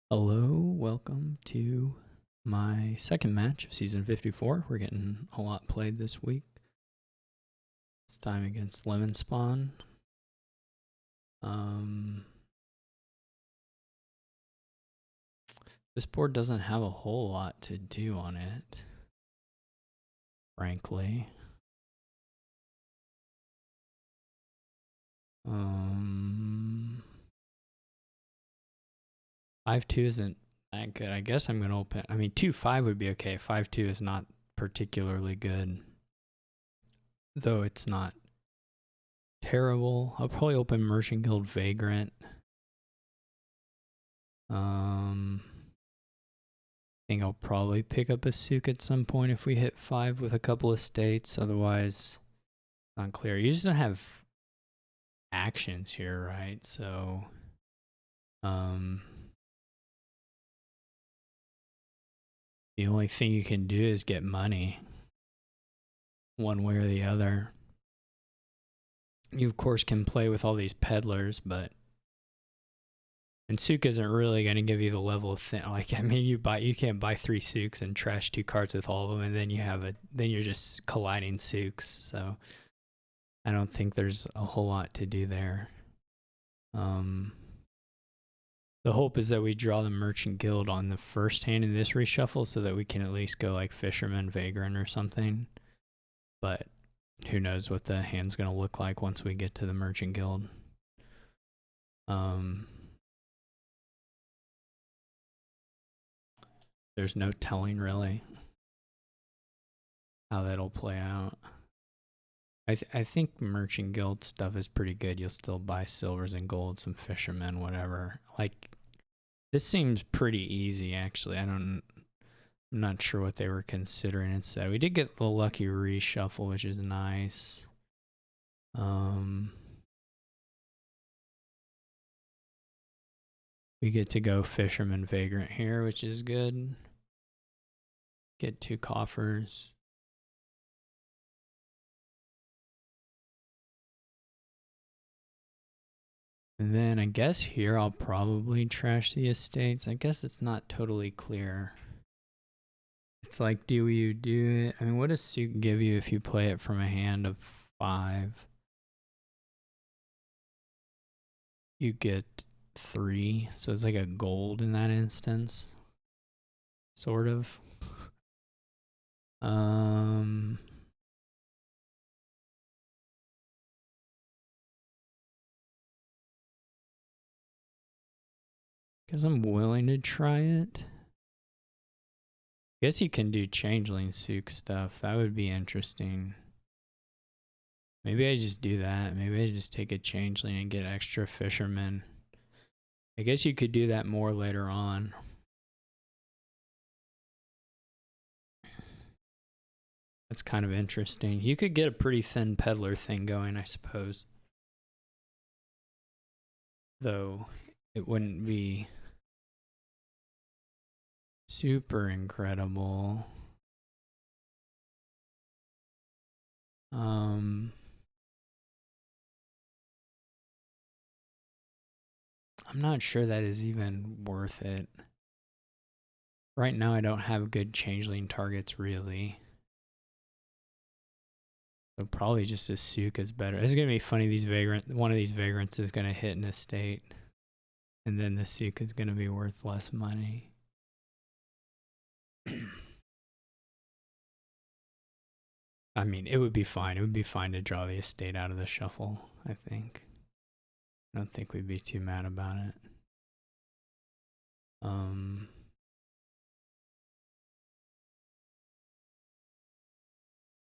Hello, welcome to my second match of season 54. We're getting a lot played this week. It's time against Lemonspawn. This board doesn't have a whole lot to do on it, frankly. 5-2 isn't that good. I guess I'm gonna open. 2-5 would be okay. 5-2 is not particularly good, though it's not terrible. I'll probably open Merchant Guild Vagrant. I think I'll probably pick up a souk at some point if we hit 5 with a couple of states. Otherwise, not clear. You just don't have actions here, right? So, the only thing you can do is get money, one way or the other. You of course can play with all these peddlers, but and souk isn't really going to give you the level of thing. Like, you can't buy 3 souks and trash 2 cards with all of them, and then you're just colliding souks. So I don't think there's a whole lot to do there. The hope is that we draw the Merchant Guild on the first hand in this reshuffle so that we can at least go like Fisherman, Vagrant or something. But who knows what the hand's going to look like once we get to the Merchant Guild. There's no telling really how that'll play out. I think Merchant Guild stuff is pretty good. You'll still buy silvers and gold, some fishermen, whatever. Like, this seems pretty easy actually. I'm not sure what they were considering instead. We did get the lucky reshuffle, which is nice. We get to go Fisherman Vagrant here, which is good. Get 2 coffers. And then I guess here I'll probably trash the estates. I guess it's not totally clear. It's like, do you do it? What does souk give you if you play it from a hand of 5? You get 3, so it's like a gold in that instance. Sort of. Guess I'm willing to try it. Guess you can do changeling souk stuff. That would be interesting. Maybe I just do that. Maybe I just take a changeling and get extra fishermen. I guess you could do that more later on. That's kind of interesting. You could get a pretty thin peddler thing going, I suppose. Though it wouldn't be super incredible. I'm not sure that is even worth it. Right now I don't have good changeling targets really. So probably just a souk is better. It's gonna be funny, one of these vagrants is gonna hit an estate. And then the souk is gonna be worth less money. It would be fine. It would be fine to draw the estate out of the shuffle, I think. I don't think we'd be too mad about it.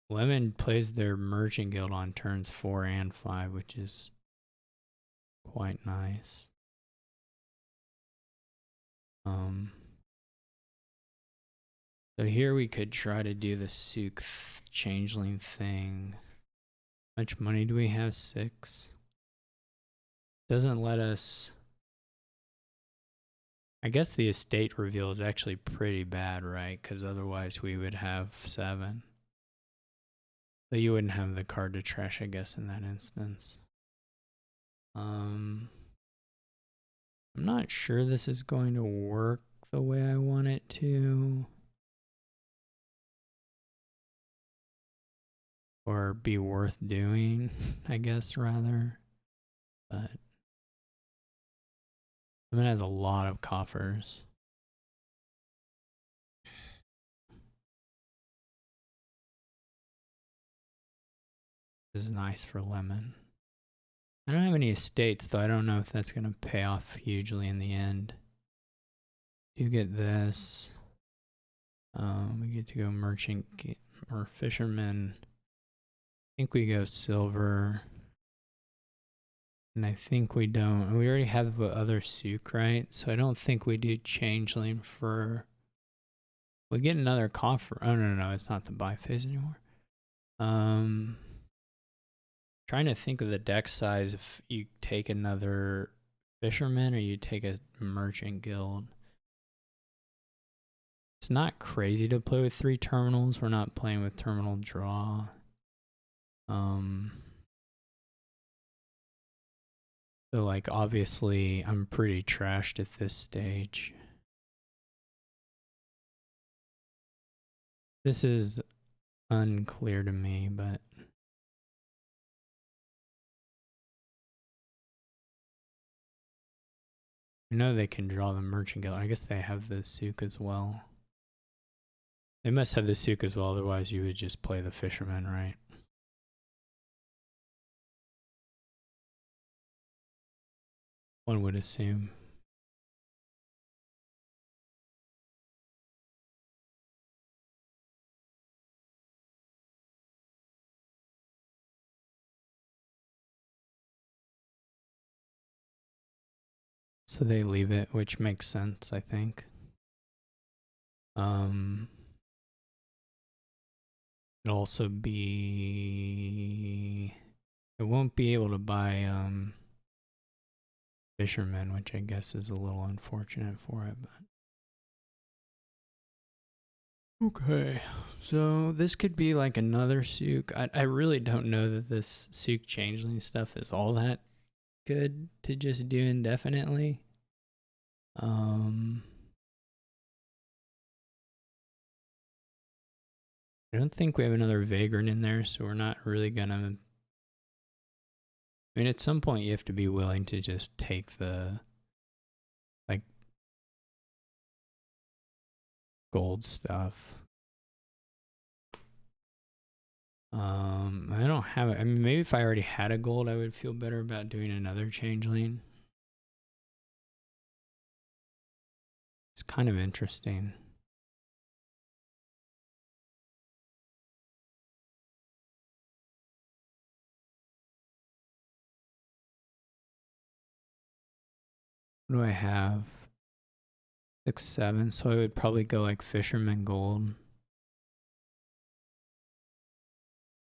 Lemon plays their Merchant Guild on turns 4 and 5, which is quite nice. So here we could try to do the souk changeling thing. How much money do we have? 6. Doesn't let us. I guess the estate reveal is actually pretty bad, right? Because otherwise we would have 7. But you wouldn't have the card to trash, I guess, in that instance. I'm not sure this is going to work the way I want it to. Or be worth doing, I guess, rather. But I mean, it has a lot of coffers. This is nice for lemon. I don't have any estates, though. I don't know if that's going to pay off hugely in the end. You get this. We get to go merchant or fisherman. I think we go silver. And I think we don't. We already have the other souk, right? So I don't think we do changeling for... We get another coffer. Oh, no, it's not the buy phase anymore. Trying to think of the deck size if you take another fisherman or you take a merchant guild. It's not crazy to play with 3 terminals. We're not playing with terminal draw. So like obviously I'm pretty trashed at this stage. This is unclear to me, but I know they can draw the merchant guild. I guess they have the souk as well. They must have the souk as well, otherwise you would just play the fisherman, right? One would assume. So they leave it, which makes sense, I think. It'll also be... It won't be able to buy fisherman, which I guess is a little unfortunate for it, but... Okay, so this could be like another souk. I really don't know that this souk changeling stuff is all that good to just do indefinitely. I don't think we have another vagrant in there, so we're not really gonna... I mean, at some point you have to be willing to just take the, like, gold stuff. I don't have it. I mean, maybe if I already had a gold, I would feel better about doing another changeling. It's kind of interesting. What do I have? 6, 7. So I would probably go like fisherman gold.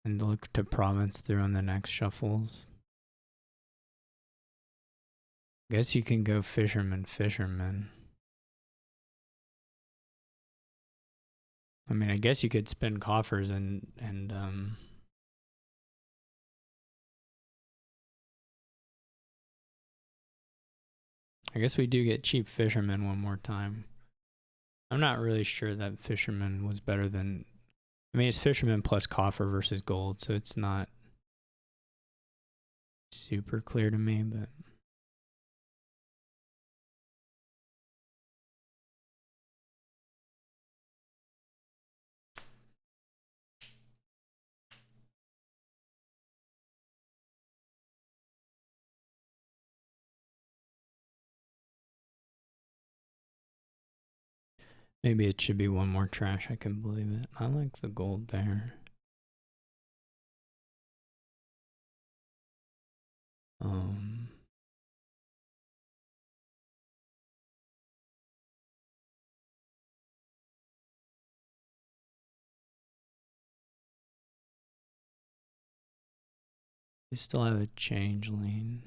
And look to province through on the next shuffles. Guess you can go fisherman. I mean, I guess you could spin coffers and I guess we do get cheap fisherman one more time. I'm not really sure that fisherman was better than... I mean, it's fisherman plus coffer versus gold, so it's not super clear to me, but... Maybe it should be one more trash, I can believe it. I like the gold there. We still have a changeling.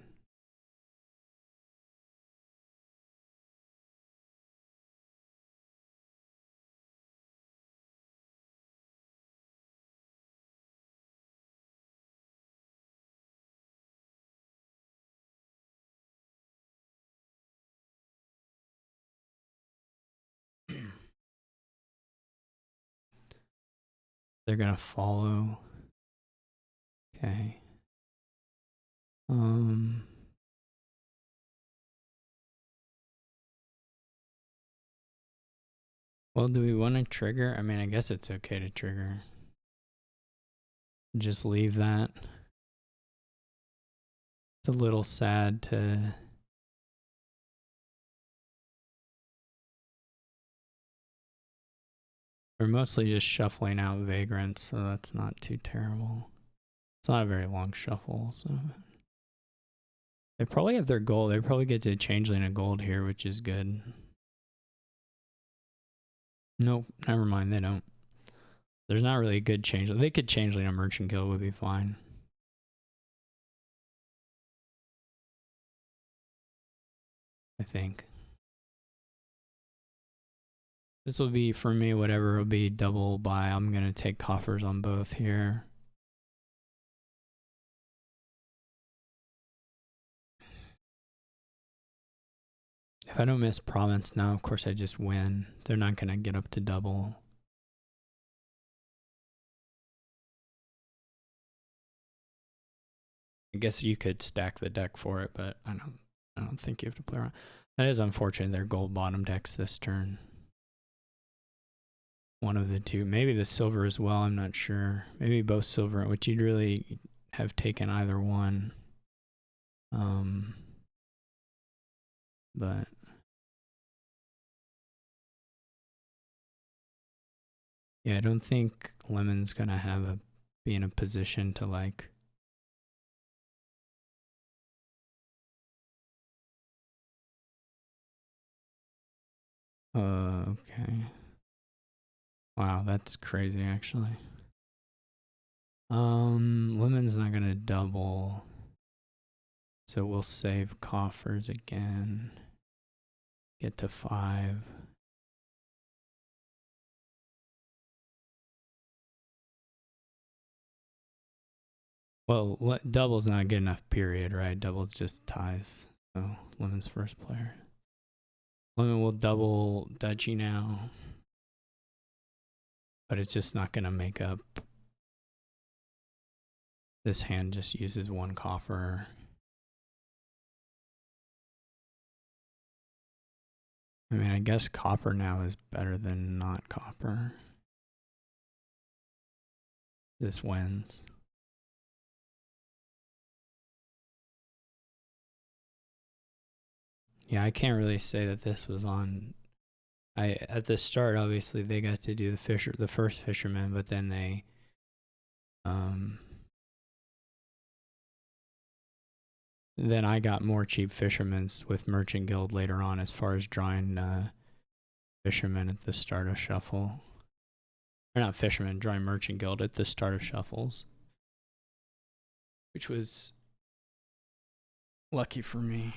They're gonna follow. Okay. Well, do we want to trigger? I mean, I guess it's okay to trigger. Just leave that. It's a little sad to... We're mostly just shuffling out vagrants, so that's not too terrible. It's not a very long shuffle, so... They probably have their gold. They probably get to changeling a gold here, which is good. Nope, never mind, they don't. There's not really a good change. They could changeling a merchant guild would be fine. I think. This will be, for me, whatever will be double buy. I'm going to take coffers on both here. If I don't miss province now, of course I just win. They're not going to get up to double. I guess you could stack the deck for it, but I don't think you have to play around. That is unfortunate. They're gold bottom decks this turn. One of the two. Maybe the silver as well, I'm not sure. Maybe both silver, which you'd really have taken either one. But yeah, I don't think Lemon's gonna be in a position to like... Okay. Wow, that's crazy actually. Lemon's not gonna double. So we'll save coffers again. Get to 5. Well, double's not good enough, period, right? Double's just ties. So Lemon's first player. Lemon will double Dutchy now. But it's just not gonna make up. This hand just uses one coffer. I mean, I guess copper now is better than not copper. This wins. Yeah, I can't really say that this was on... at the start, obviously, they got to do the first fisherman, but then they... Then I got more cheap fishermen's with Merchant Guild later on as far as drawing fishermen at the start of shuffle. Or not fishermen, drawing Merchant Guild at the start of shuffles. Which was lucky for me.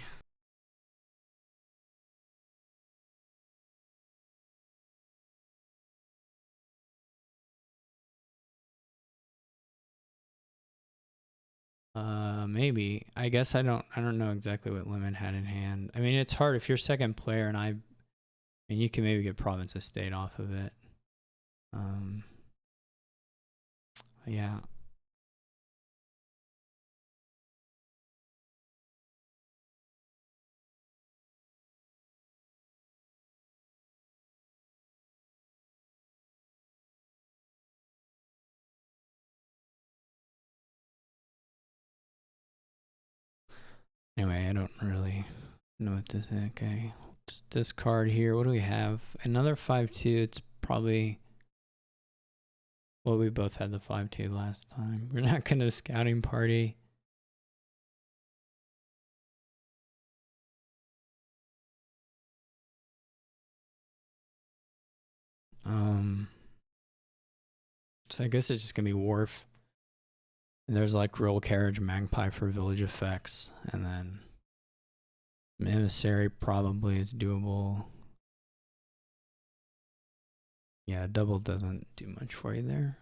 Maybe. I guess I don't know exactly what Lemon had in hand. I mean, it's hard if you're second player and you can maybe get Province of State off of it. Yeah. Anyway, I don't really know what to say. Okay. Just discard here. What do we have? Another 5-2. It's probably... Well, we both had the 5-2 last time. We're not going to scouting party. So I guess it's just going to be Wharf. And there's like Roll Carriage, Magpie for village effects. And then Emissary probably is doable. Yeah, double doesn't do much for you there.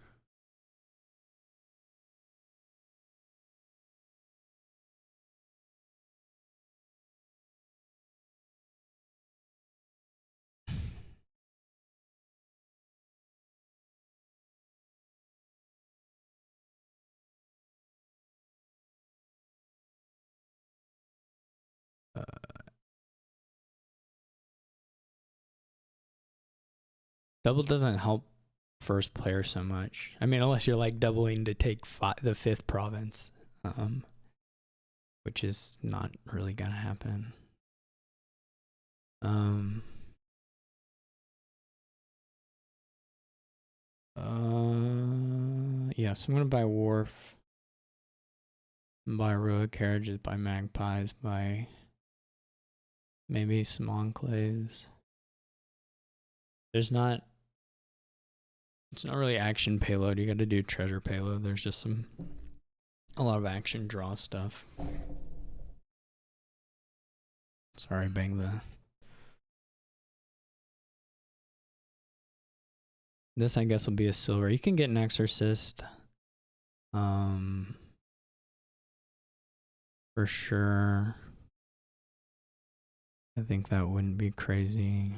Double doesn't help first player so much. I mean, unless you're like doubling to take the 5th province, which is not really gonna happen. Yeah, so I'm gonna buy Wharf, buy Royal Carriages, buy Magpies, buy maybe some Enclaves. It's not really action payload. You gotta do treasure payload. There's just a lot of action draw stuff. Sorry, bang the. This, I guess, will be a silver. You can get an exorcist. For sure. I think that wouldn't be crazy.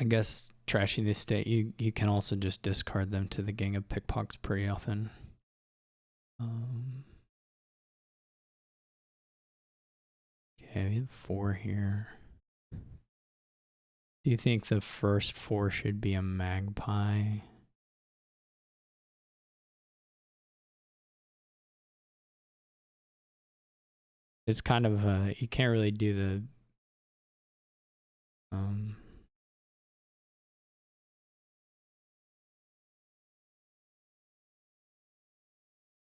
I guess trashing the state, you can also just discard them to the Gang of Pickpockets pretty often. Okay, we have 4 here. Do you think the first 4 should be a magpie? It's kind of you can't really do the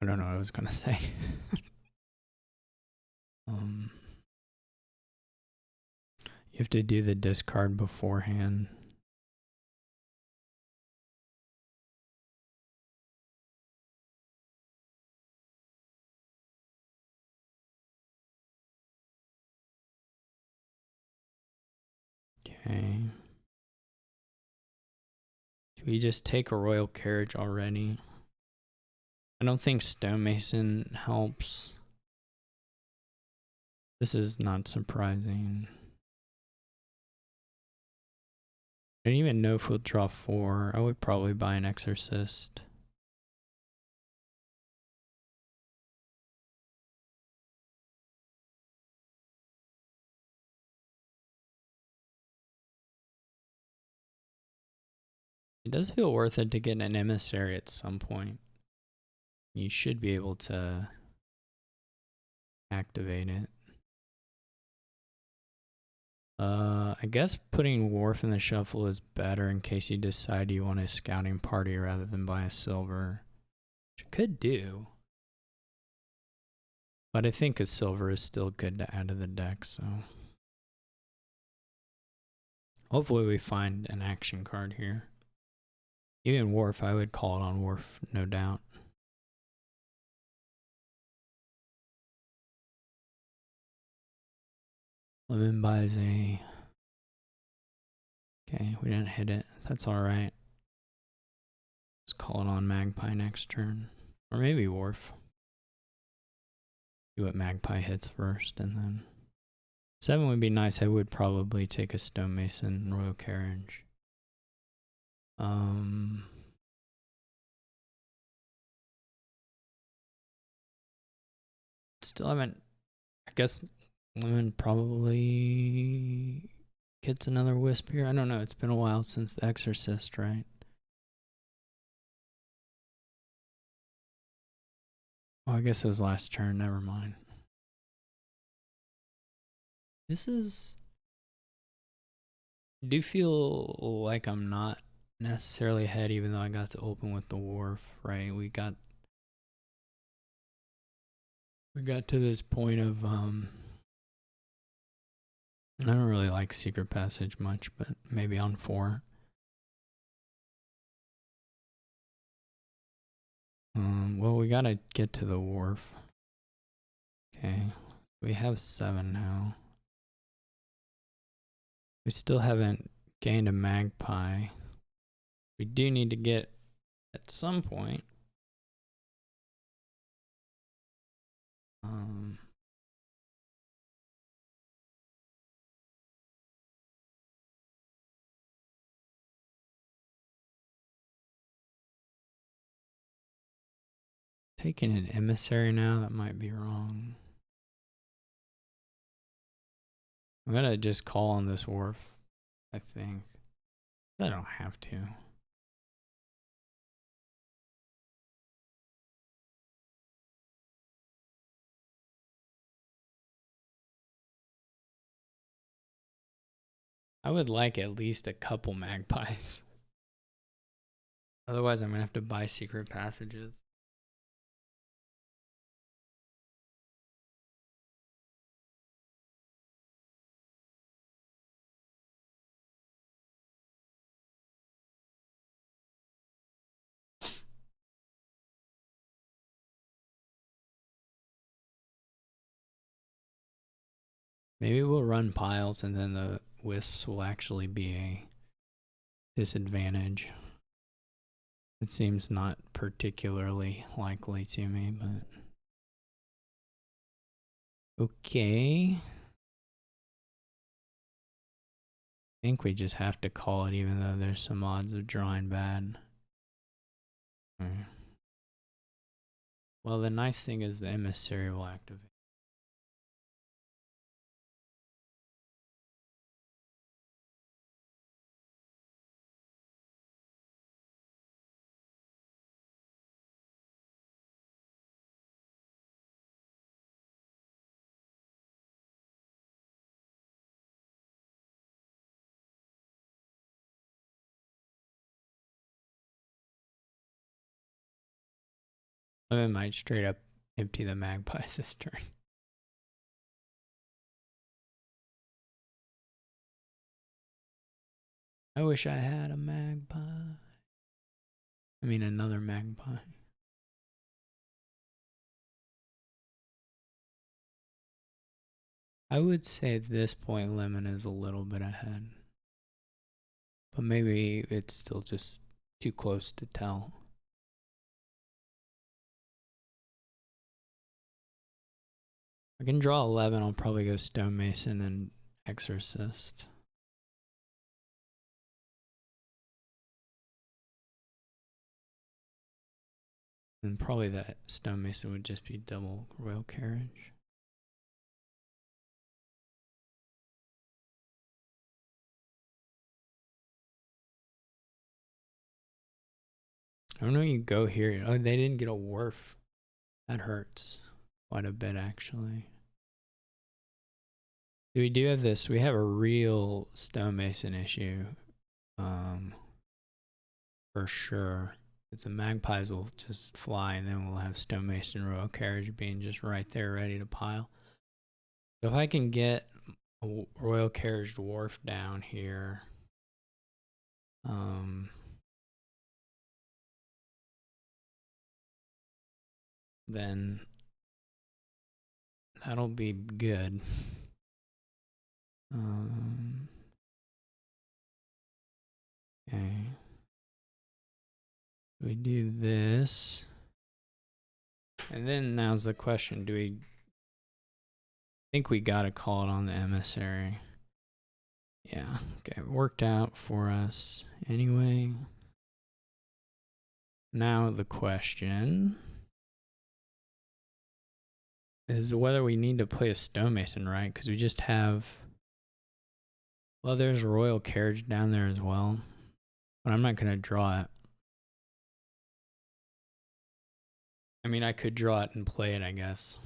I don't know what I was gonna say. You have to do the discard beforehand. Okay. Should we just take a Royal Carriage already? I don't think Stonemason helps. This is not surprising. I don't even know if we'll draw 4. I would probably buy an Exorcist. It does feel worth it to get an Emissary at some point. You should be able to activate it. I guess putting Wharf in the shuffle is better in case you decide you want a scouting party rather than buy a silver. Which you could do. But I think a silver is still good to add to the deck, so. Hopefully we find an action card here. Even Wharf, I would call it on Wharf, no doubt. Lemon buys a. Okay, we didn't hit it. That's alright. Let's call it on Magpie next turn. Or maybe Wharf. See what Magpie hits first, and then 7 would be nice. I would probably take a Stonemason Royal Carriage. Still haven't. I guess Lemon probably gets another Wisp here. I don't know. It's been a while since the Exorcist, right? Oh, I guess it was last turn. Never mind. This is. I do feel like I'm not necessarily ahead, even though I got to open with the Wharf, right? We got to this point of I don't really like Secret Passage much, but maybe on 4. Well, we gotta get to the Wharf. Okay, we have 7 now. We still haven't gained a Magpie. We do need to get at some point. Taking an Emissary now, that might be wrong. I'm gonna just call on this wharf, I think. I don't have to. I would like at least a couple magpies. Otherwise, I'm gonna have to buy secret passages. Maybe we'll run piles and then the wisps will actually be a disadvantage. It seems not particularly likely to me, but okay. I think we just have to call it even though there's some odds of drawing bad. Well, the nice thing is the emissary will activate. I might straight up empty the magpies this turn. I wish I had a magpie. I mean, another magpie. I would say at this point, Lemon is a little bit ahead. But maybe it's still just too close to tell. I can draw 11. I'll probably go Stonemason and Exorcist. And probably that Stonemason would just be double Royal Carriage. I don't know, you go here. Oh, they didn't get a wharf. That hurts quite a bit, actually. We do have this. We have a real stonemason issue. For sure. Because the magpies will just fly, and then we'll have stonemason royal carriage being just right there ready to pile. So if I can get a royal carriage dwarf down here, then that'll be good. Okay. We do this. And then now's the question, do we think we gotta call it on the emissary? Yeah, okay, it worked out for us anyway. Now the question is whether we need to play a stonemason, right? Because we just have, well, there's a royal carriage down there as well, but I'm not gonna draw it. I mean, I could draw it and play it, I guess.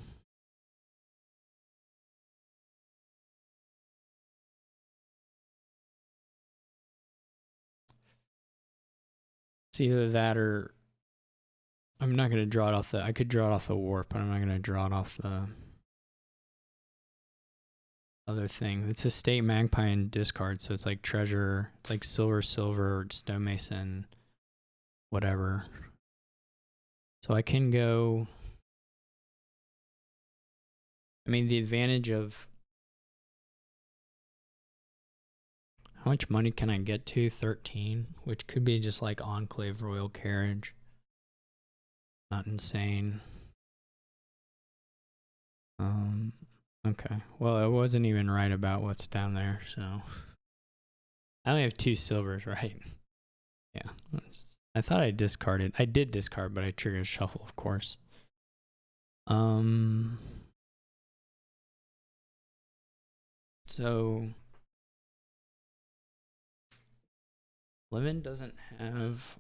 It's either that or I'm not going to draw it off the, I could draw it off the warp, but I'm not going to draw it off the other thing. It's a state magpie and discard, so it's like treasure, it's like silver, stonemason, whatever. So I can go, I mean, the advantage of, how much money can I get to? 13, which could be just like Enclave Royal Carriage. Not insane. Okay. Well, I wasn't even right about what's down there, so. I only have 2 silvers, right? Yeah. I thought I discarded. I did discard, but I triggered shuffle, of course. So Lemon doesn't have.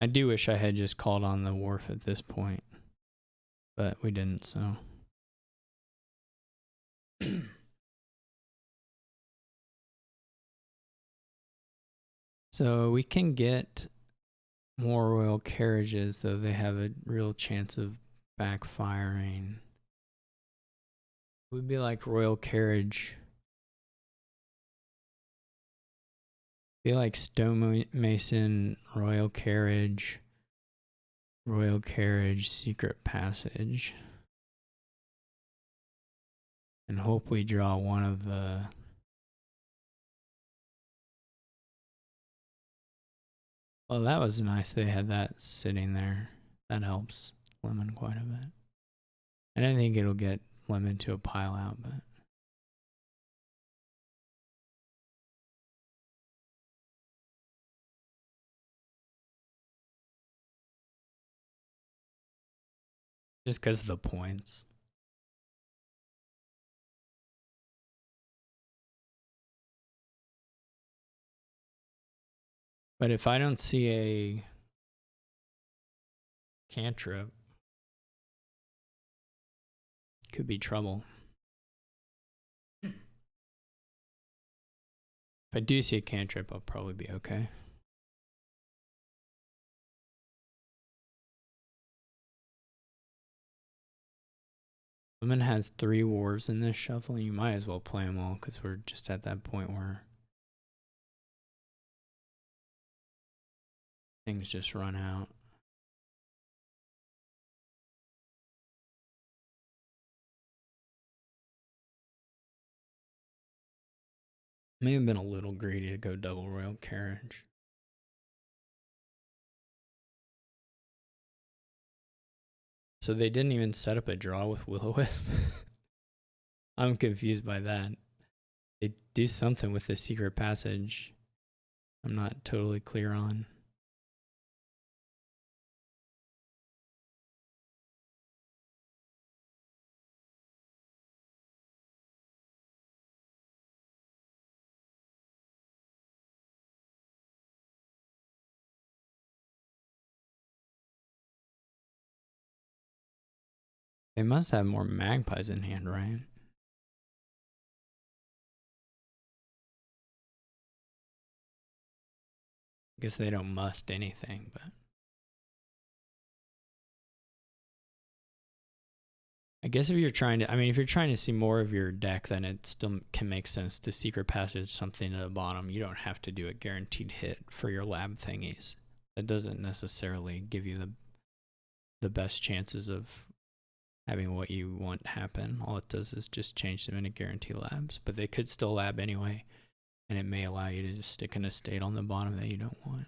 I do wish I had just called on the wharf at this point, but we didn't, so. So we can get more royal carriages, though they have a real chance of backfiring. It would be like royal carriage. Be like stonemason, royal carriage, secret passage. And hope we draw one of the. Well, that was nice. They had that sitting there. That helps Lemon quite a bit. I don't think it'll get Lemon to a pile out, but. Just because of the points. But if I don't see a cantrip, could be trouble. If I do see a cantrip, I'll probably be okay. Lemon has 3 wharves in this shuffle. You might as well play them all because we're just at that point where things just run out. May have been a little greedy to go double royal carriage. So they didn't even set up a draw with Will-O-Wisp. I'm confused by that. They do something with the secret passage. I'm not totally clear on. They must have more magpies in hand, right? I guess they don't must anything, but. I guess if you're trying to, if you're trying to see more of your deck, then it still can make sense to secret passage something to the bottom. You don't have to do a guaranteed hit for your lab thingies. That doesn't necessarily give you the best chances of having what you want happen. All it does is just change them into guaranteed labs, but they could still lab anyway, and it may allow you to just stick an estate on the bottom that you don't want.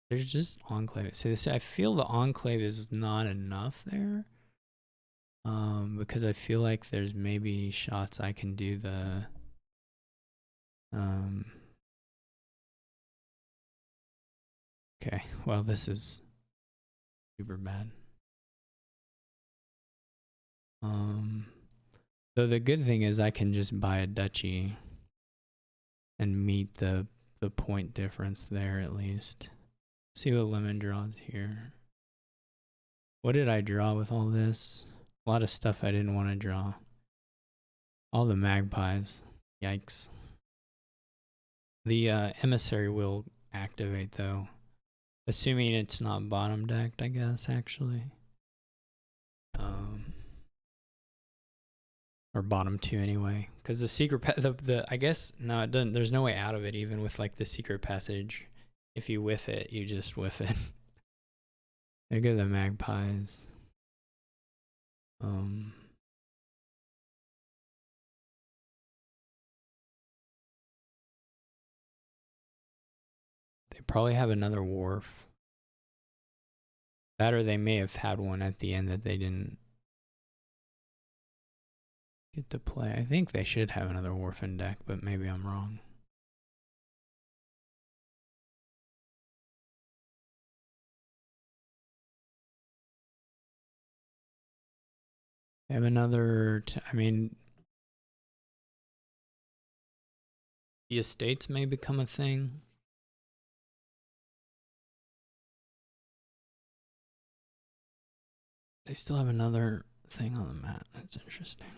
There's just Enclave. So I feel the Enclave is not enough there. Because I feel like there's maybe shots I can do the okay, well this is super bad. So the good thing is I can just buy a duchy and meet the point difference there at least. See what Lemon draws here. What did I draw with all this? A lot of stuff I didn't want to draw. All the magpies. Yikes. The emissary will activate though. Assuming it's not bottom decked, I guess, actually. Or bottom 2 anyway. Because the secret I guess, no, it doesn't. There's no way out of it even with like the secret passage. If you whiff it, you just whiff it. There go the magpies. They probably have another wharf. That or they may have had one at the end that they didn't get to play. I think they should have another wharf in deck, but maybe I'm wrong. I have another. I mean, the estates may become a thing. They still have another thing on the map. That's interesting.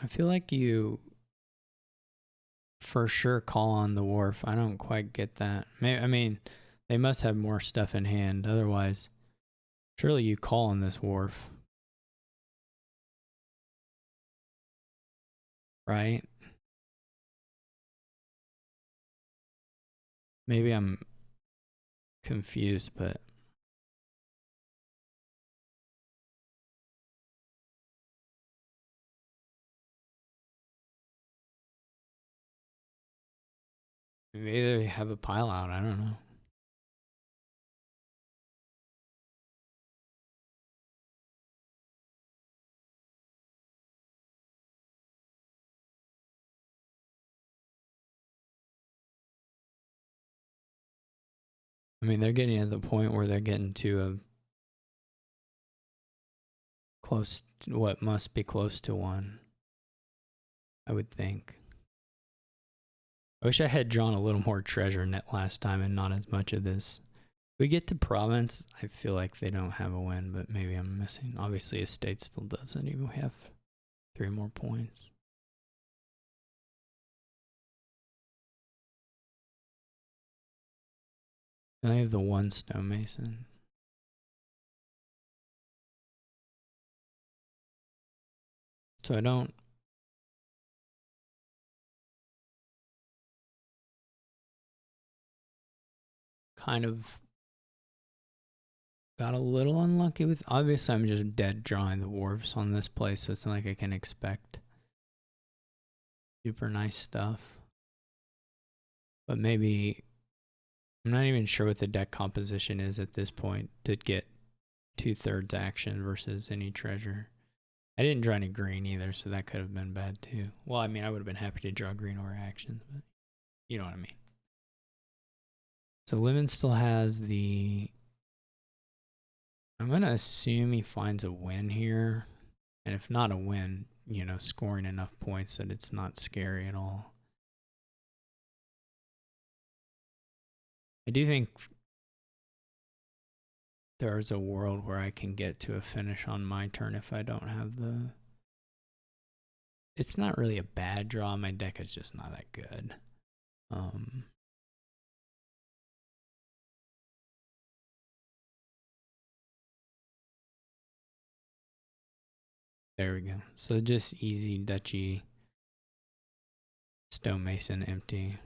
I feel like you for sure call on the wharf. I don't quite get that. I mean, they must have more stuff in hand. Otherwise, surely you call on this wharf. Right? Maybe I'm confused, but maybe they have a pile out. I don't know. I mean, they're getting at the point where they're getting to a close to what must be close to one, I would think. I wish I had drawn a little more treasure net last time and not as much of this. If we get to province, I feel like they don't have a win, but maybe I'm missing. Obviously, estate still doesn't even have 3 more points. I have the 1 stonemason. So I don't kind of got a little unlucky with. Obviously, I'm just dead drawing the wharves on this place, so it's not like I can expect super nice stuff. But maybe I'm not even sure what the deck composition is at this point to get 2/3 action versus any treasure. I didn't draw any green either, so that could have been bad too. Well, I mean, I would have been happy to draw green over actions, but you know what I mean. So Lemon still has the. I'm going to assume he finds a win here. And if not a win, you know, scoring enough points that it's not scary at all. I do think there's a world where I can get to a finish on my turn if I don't have the. It's not really a bad draw. My deck is just not that good. There we go. So just easy duchy stonemason empty.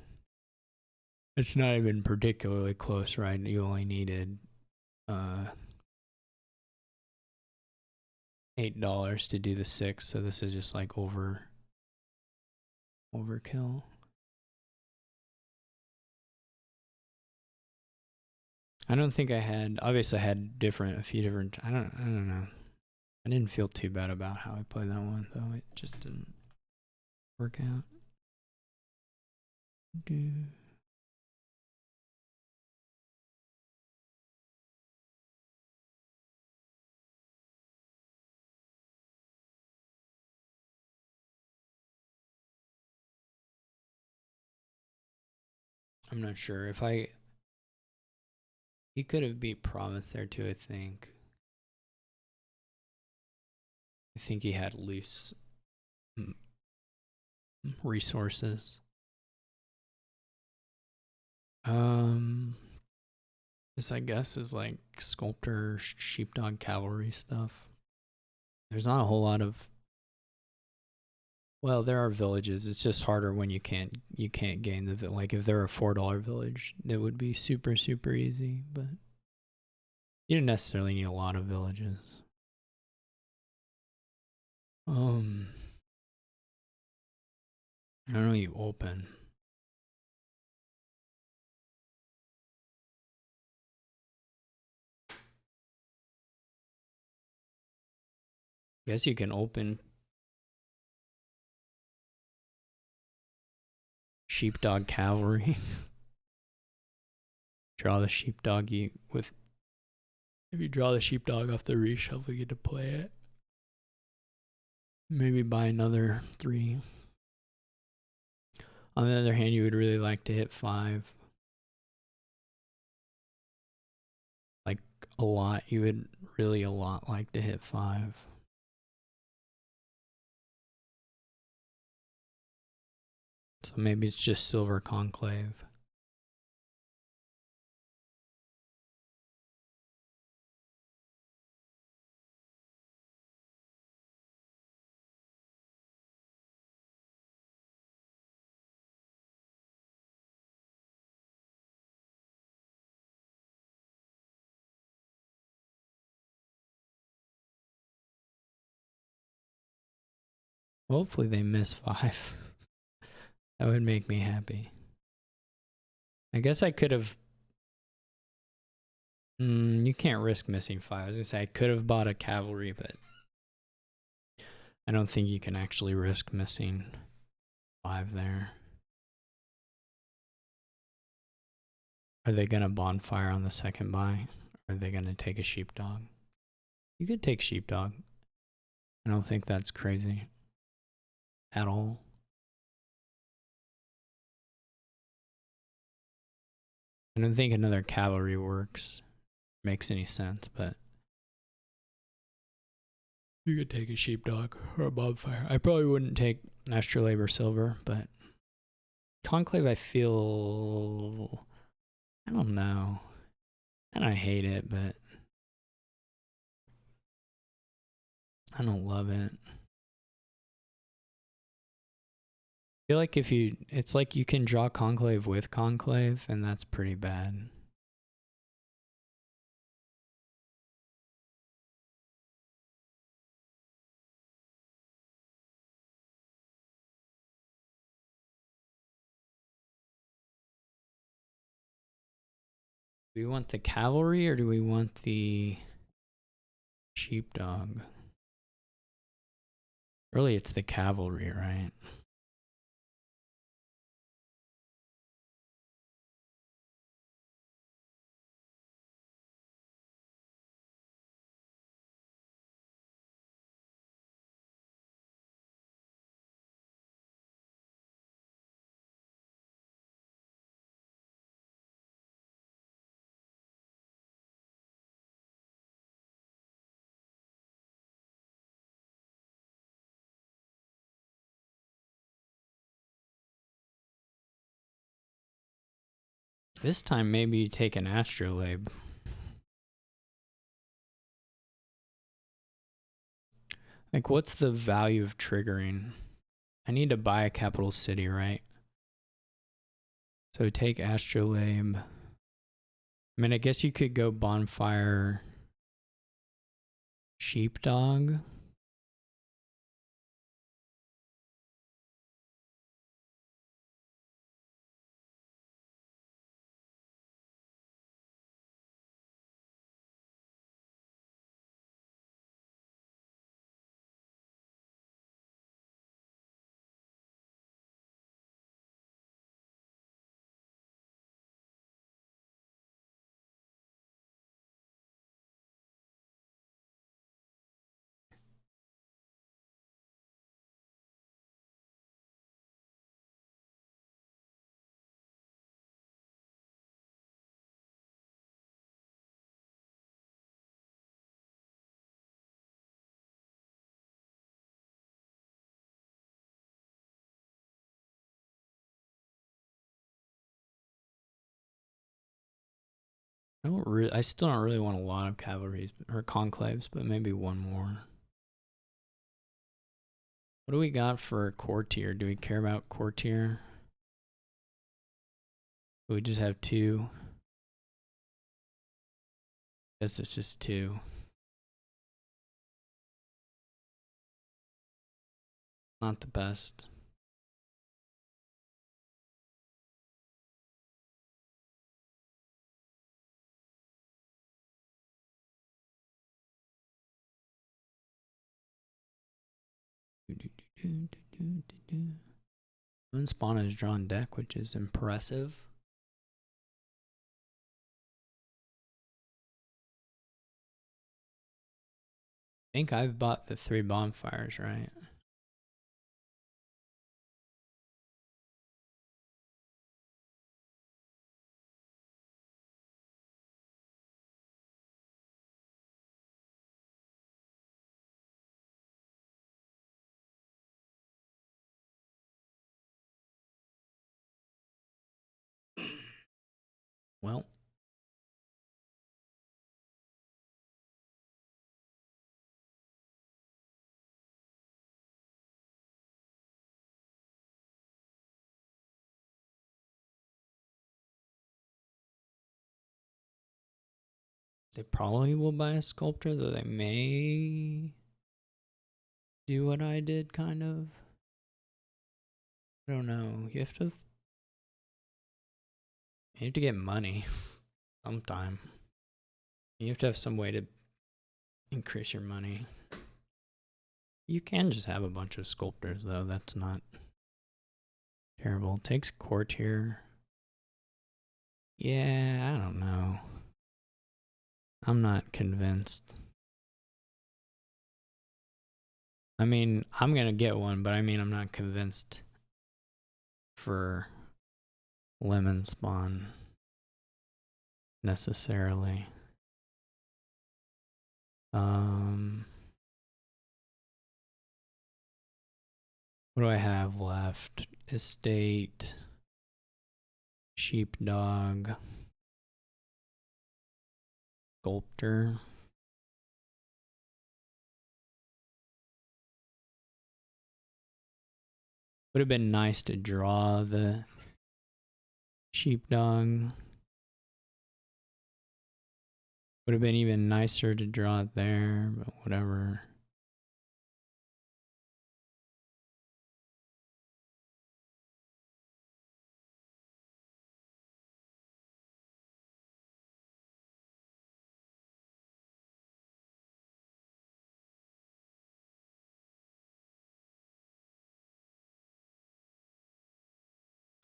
It's not even particularly close, right? You only needed $8 to do the 6, so this is just like overkill. I don't think I had. Obviously, I had a few different. I don't know. I didn't feel too bad about how I played that one, though. It just didn't work out. I'm not sure if I. He could have beat Province there too. I think. I think he had loose resources. This I guess is like sculptor, sheepdog, cavalry stuff. There's not a whole lot of. Well, there are villages. It's just harder when you can't gain the like if they're a $4 village, it would be super easy. But you don't necessarily need a lot of villages. I don't know. You open. Guess you can open sheepdog cavalry. Draw the sheepdog with. If you draw the sheepdog off the reshuffle, you get to play it. Maybe buy another 3. On the other hand, you would really like to hit 5. Like a lot. You would really a lot like to hit 5. So maybe it's just Silver Conclave. Hopefully they miss 5. That would make me happy. I guess I could have... you can't risk missing 5. I was going to say I could have bought a cavalry, but I don't think you can actually risk missing 5 there. Are they going to bonfire on the second buy? Or are they going to take a sheepdog? You could take sheepdog. I don't think that's crazy at all. I don't think another cavalry makes any sense, but you could take a sheepdog or a bonfire. I probably wouldn't take Astrolabe or Silver, but Conclave I feel... I don't know. And I hate it, but I don't love it. I feel like it's like you can draw Conclave with Conclave, and that's pretty bad. Do we want the cavalry or do we want the sheepdog? Really, it's the cavalry, right? This time, maybe you take an Astrolabe. Like, what's the value of triggering? I need to buy a capital city, right? So take Astrolabe. I mean, I guess you could go bonfire sheepdog. I still don't really want a lot of cavalries or conclaves, but maybe one more. What do we got for courtier? Do we care about courtier? We just have 2. Guess it's just 2. Not the best. Lemonspawn has drawn deck, which is impressive. I think I've bought the 3 bonfires, right? Well, they probably will buy a sculptor, though they may do what I did, kind of. I don't know. You have to get money sometime. You have to have some way to increase your money. You can just have a bunch of sculptors, though. That's not terrible. It takes court here. Yeah, I don't know. I'm not convinced. I mean, I'm gonna get one, but I mean, I'm not convinced for Lemonspawn necessarily. What do I have left? Estate, sheepdog, sculptor. Would have been nice to draw the sheepdog. Would have been even nicer to draw it there, but whatever.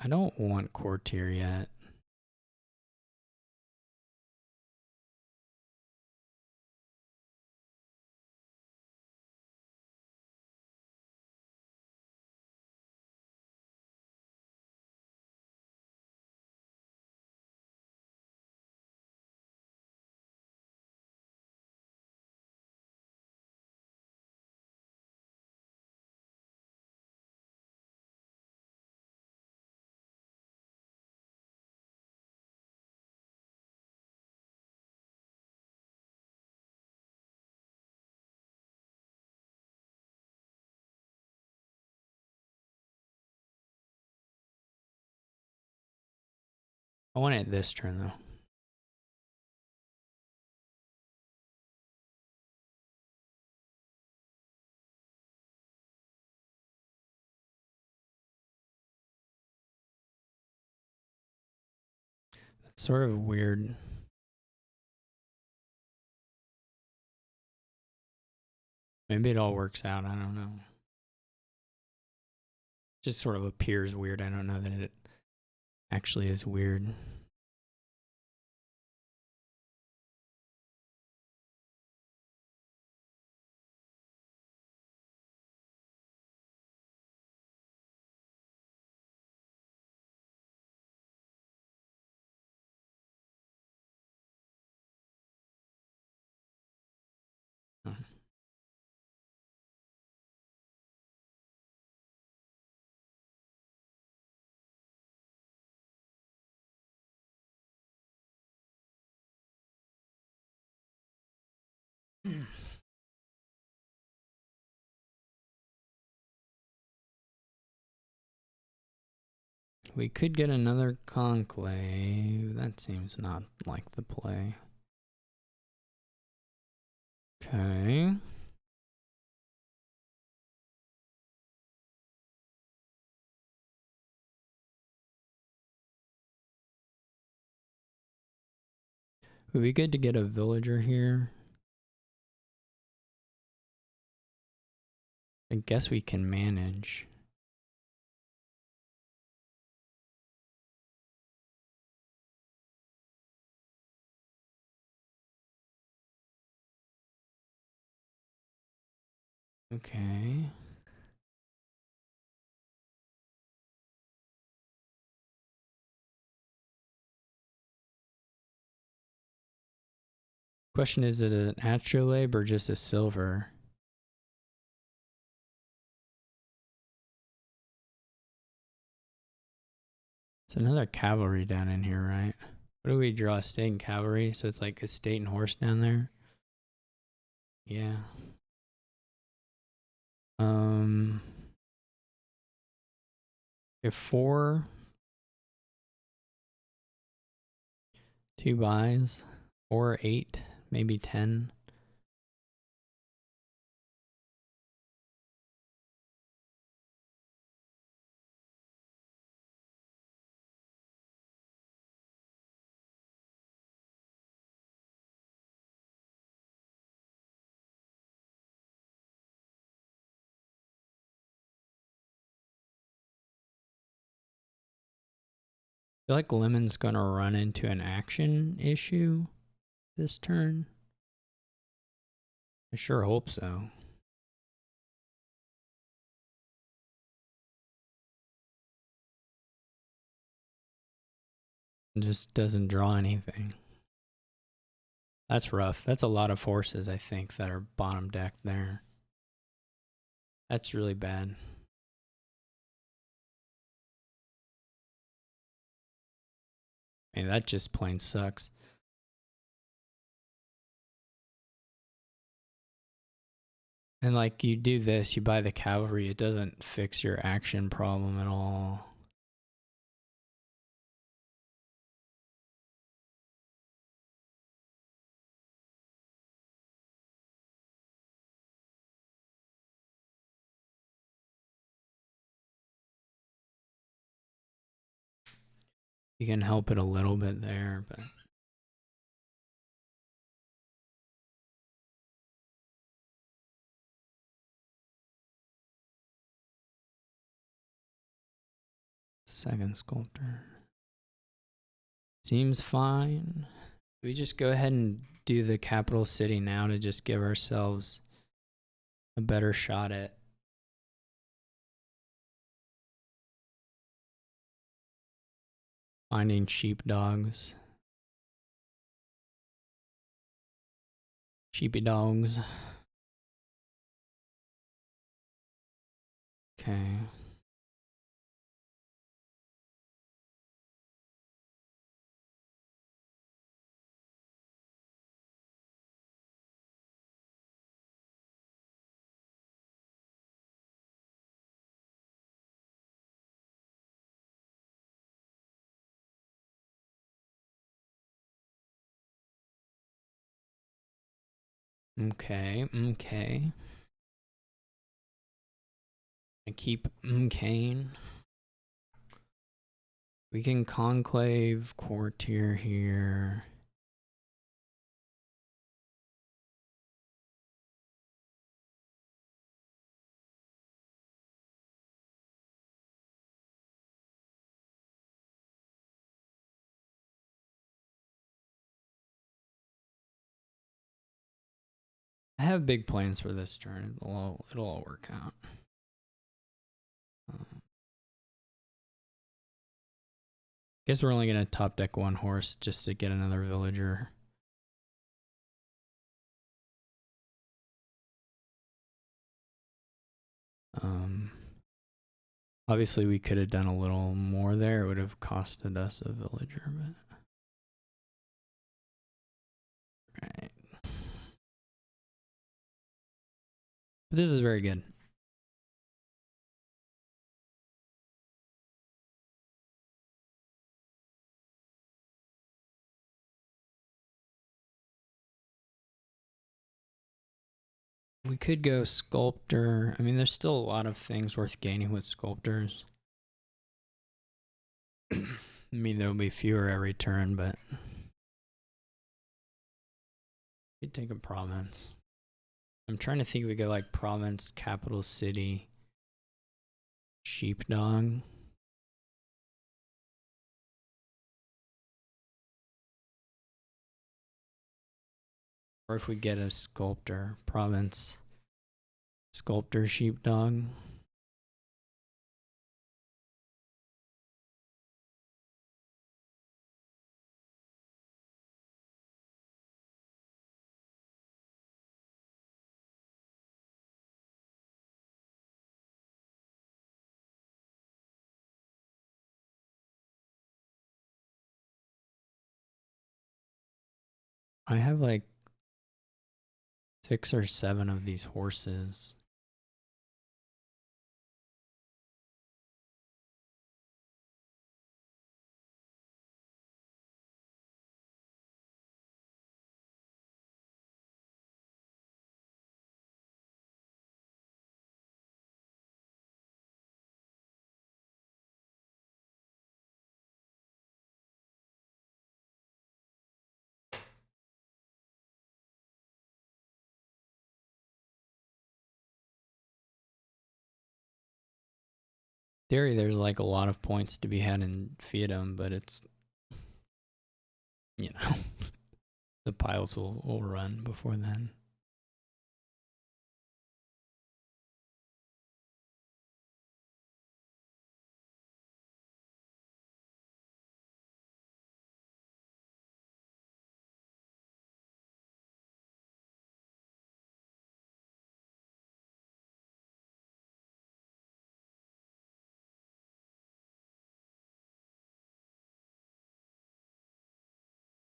I don't want courtier yet. I want it this turn though. That's sort of weird. Maybe it all works out. I don't know. Just sort of appears weird. I don't know that it actually is weird. We could get another conclave. That seems not like the play. Okay. Would be good to get a villager here. I guess we can manage. Okay. Question, is it an astrolabe or just a silver? It's another cavalry down in here, right? What do we draw? Estate and cavalry? So it's like estate and horse down there? Yeah. If 4, 2 buys, 4, 8, maybe 10. I feel like Lemon's gonna run into an action issue this turn. I sure hope so. It just doesn't draw anything. That's rough. That's a lot of forces, I think, that are bottom decked there. That's really bad. I mean, that just plain sucks. And like, you do this, you buy the cavalry, it doesn't fix your action problem at all. You can help it a little bit there, but second sculptor seems fine. We just go ahead and do the capital city now to just give ourselves a better shot at finding sheepdogs. Sheepy dogs. Okay. Okay. I keep Kane. We can conclave courtier here. I have big plans for this turn. It'll all work out. Guess we're only gonna top deck 1 horse just to get another villager. Obviously we could have done a little more there. It would have costed us a villager, but right. But this is very good. We could go sculptor. I mean, there's still a lot of things worth gaining with sculptors. I mean, there'll be fewer every turn, but you take a province. I'm trying to think if we go like province, capital city, sheepdog. Or if we get a sculptor, province, sculptor, sheepdog. I have like 6 or 7 of these horses. Theory, there's like a lot of points to be had in Fiatum, but it's, you know, the piles will run before then.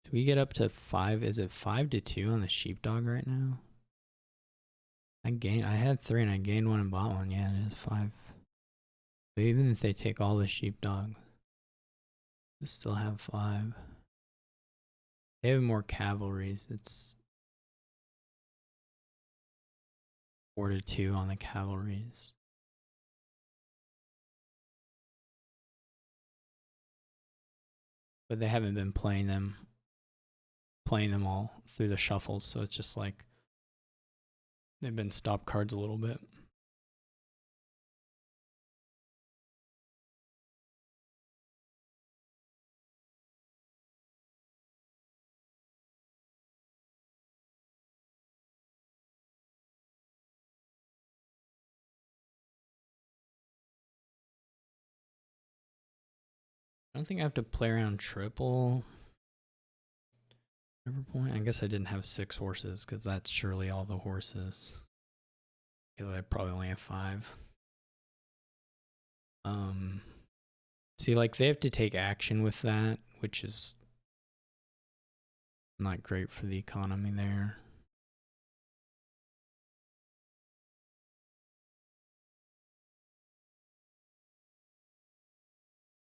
Do we get up to 5? Is it 5-2 on the sheepdog right now? I had 3 and I gained 1 and bought 1. Yeah, it is 5. But even if they take all the sheepdogs, they still have 5. They have more cavalries. It's 4-2 on the cavalries. But they haven't been playing them all through the shuffles, so it's just like they've been stop cards a little bit. I don't think I have to play around triple. Point. I guess I didn't have 6 horses because that's surely all the horses. Because I probably only have 5. See, like they have to take action with that, which is not great for the economy there.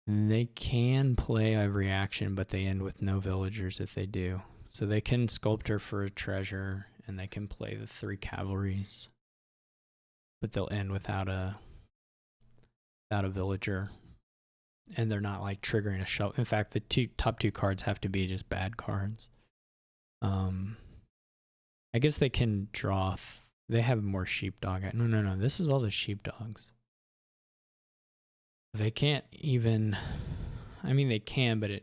They can play every action, but they end with no villagers if they do. So they can sculptor for a treasure, and they can play the 3 cavalries, but they'll end without a villager, and they're not like triggering a shuffle. In fact, the top two cards have to be just bad cards. I guess they can draw. They have more sheepdog. No. This is all the sheepdogs. They can't even. I mean, they can, but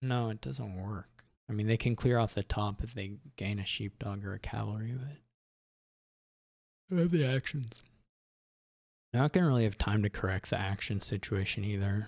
no, it doesn't work. I mean, they can clear off the top if they gain a sheepdog or a cavalry, but they have the actions. They're not gonna really have time to correct the action situation either.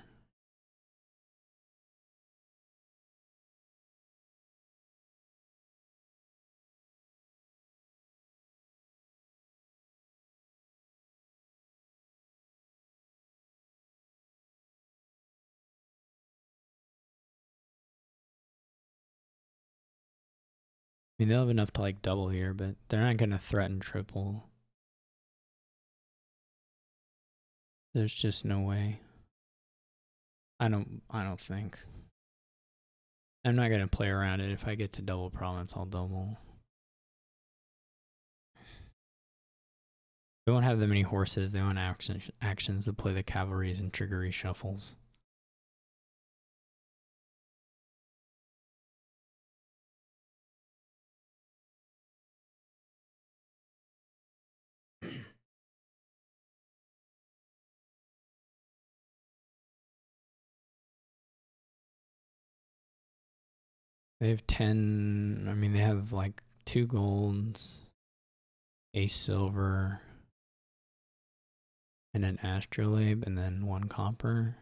I mean, they'll have enough to like double here, but they're not gonna threaten triple. There's just no way. I don't think. I'm not gonna play around it. If I get to double province, I'll double. They won't have that many horses. They want actions to play the cavalries and trigger reshuffles. They have 10, I mean, they have like 2 golds, a silver, and an astrolabe, and then 1 copper.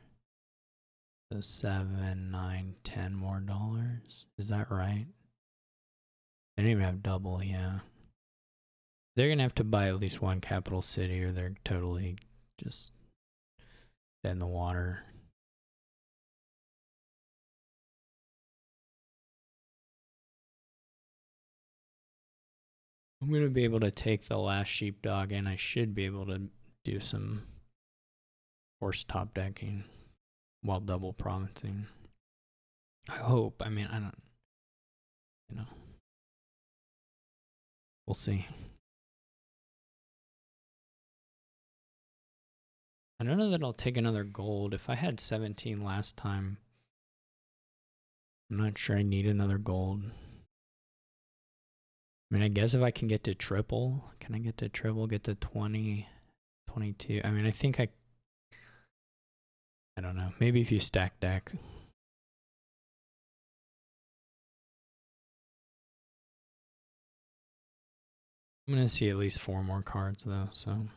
So 7, 9, 10 more dollars. Is that right? They don't even have double, yeah. They're gonna have to buy at least 1 capital city or they're totally just dead in the water. I'm gonna be able to take the last sheepdog and I should be able to do some horse top decking while double promising. I hope. I mean, I don't, you know. We'll see. I don't know that I'll take another gold. If I had 17 last time, I'm not sure I need another gold. I mean, I guess if I can get to triple, can I get to triple, get to 20, 22? I mean, I think I don't know. Maybe if you stack deck. I'm going to see at least 4 more cards though, so.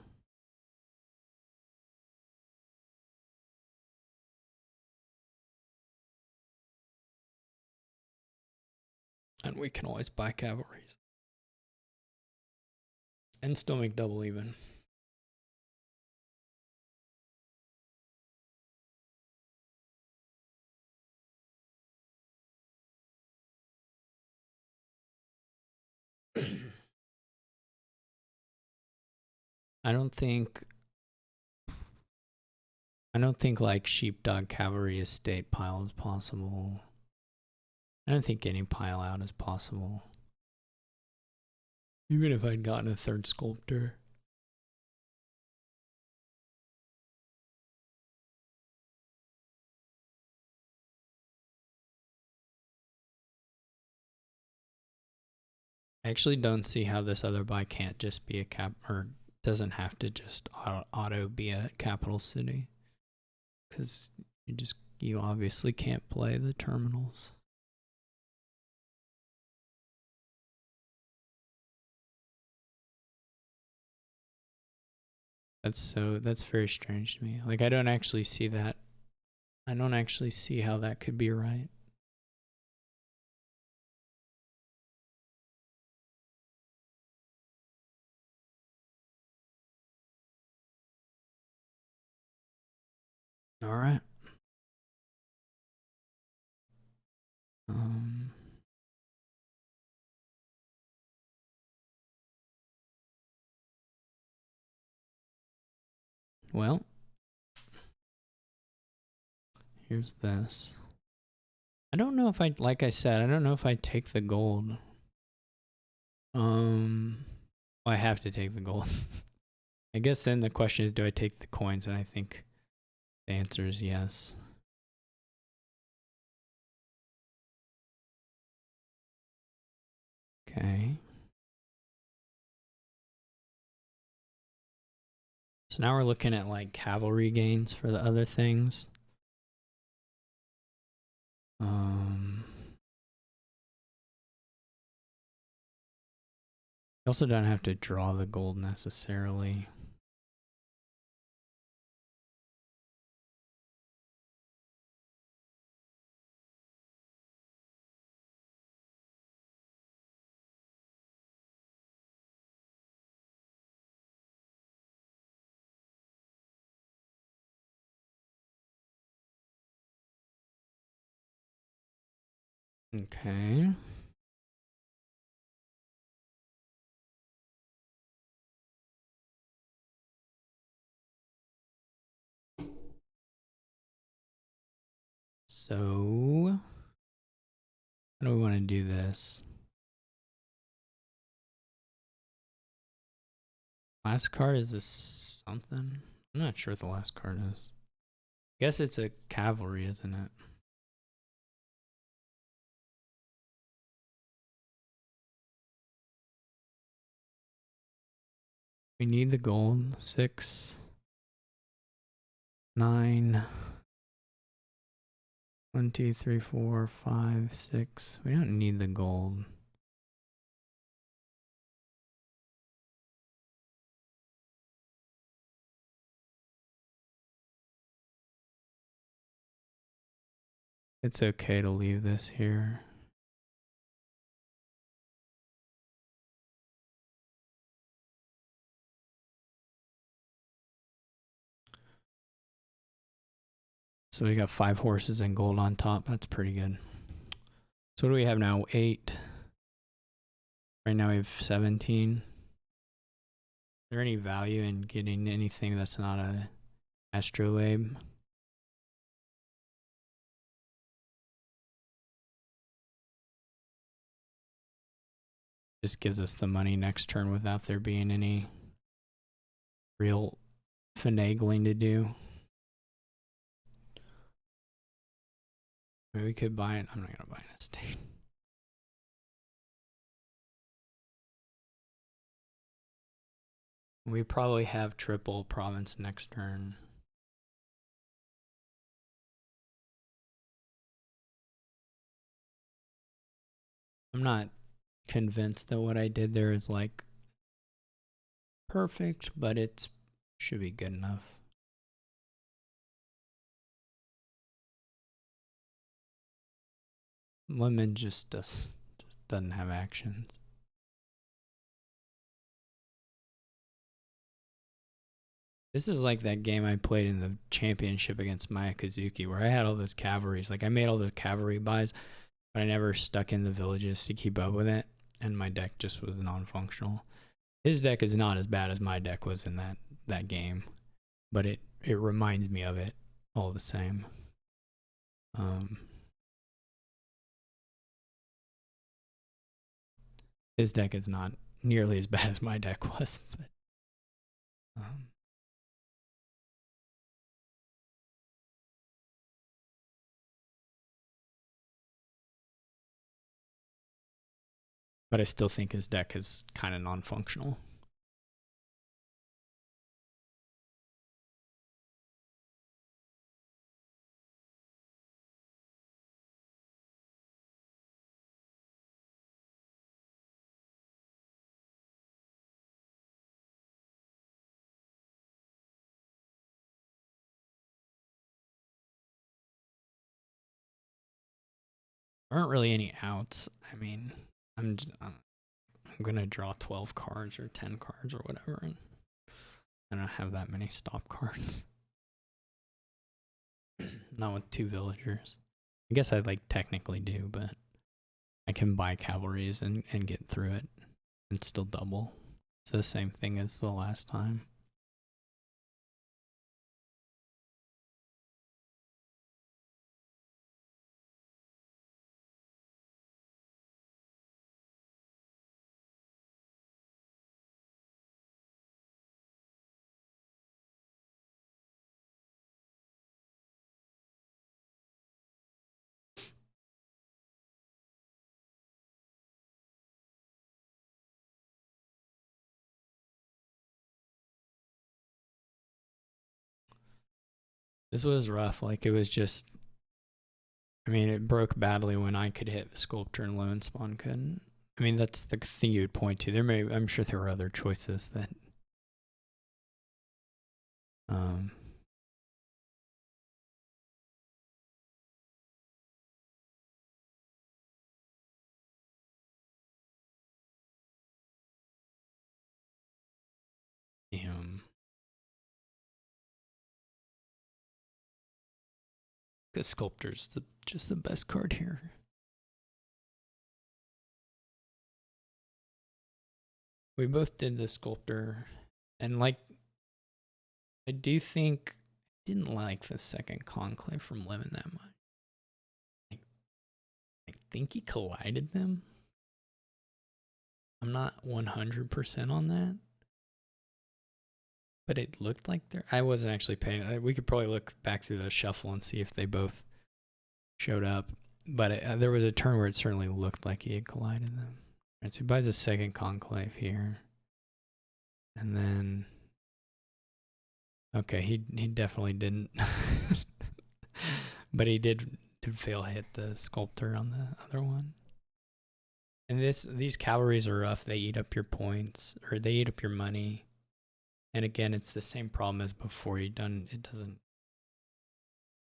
And we can always buy cavalries. And still make double even. I don't think like sheepdog cavalry estate pile is possible. I don't think any pile out is possible. Even if I'd gotten a 3rd sculptor. I actually don't see how this other buy can't just be a cap, or doesn't have to just auto be a capital city. Because you obviously can't play the terminals. That's very strange to me. Like, I don't actually see that. I don't actually see how that could be right. All right. Well, here's this. I don't know if like I said, I don't know if I take the gold. Well, I have to take the gold. I guess then the question is, do I take the coins? And I think the answer is yes. Okay. So now we're looking at like cavalry gains for the other things. You also don't have to draw the gold necessarily. Okay. So, how do we want to do this? Last card, is this something? I'm not sure what the last card is. Guess it's a cavalry, isn't it? We need the gold. 6, 9, 1, 2, 3, 4, 5, 6. We don't need the gold. It's okay to leave this here. So we got 5 horses and gold on top. That's pretty good. So what do we have now? 8. Right now we have 17. Is there any value in getting anything that's not a astrolabe? Just gives us the money next turn without there being any real finagling to do. Maybe we could buy it. I'm not gonna buy an estate. We probably have triple province next turn. I'm not convinced that what I did there is like perfect, but it should be good enough. Lemon just doesn't have actions. This is like that game I played in the championship against Maya Kazuki where I had all those cavalries. Like I made all those cavalry buys, but I never stuck in the villages to keep up with it, and my deck just was non-functional. His deck is not as bad as my deck was in that game, but it reminds me of it all the same. His deck is not nearly as bad as my deck was, but I still think his deck is kind of non-functional. There aren't really any outs. I mean, I'm gonna draw 12 cards or 10 cards or whatever, and I don't have that many stop cards. Not with 2 villagers. I guess I like technically do, but I can buy cavalries and get through it and still double. It's the same thing as the last time. This was rough. Like, it was just, I mean, it broke badly when I could hit Sculptor and Lemonspawn couldn't. I mean, that's the thing you would point to. I'm sure there were other choices that, the Sculptor's just the best card here. We both did the Sculptor, and like, I do think I didn't like the second Conclave from Lemon that much. I think he collided them. I'm not 100% on that, but it looked like I wasn't actually paying. We could probably look back through the shuffle and see if they both showed up, but there was a turn where it certainly looked like he had collided them. All right, so he buys a second Conclave here, and then okay, he definitely didn't, but he did Did fail hit the sculptor on the other one. And these cavalries are rough. They eat up your points, or they eat up your money. And again, it's the same problem as before. It doesn't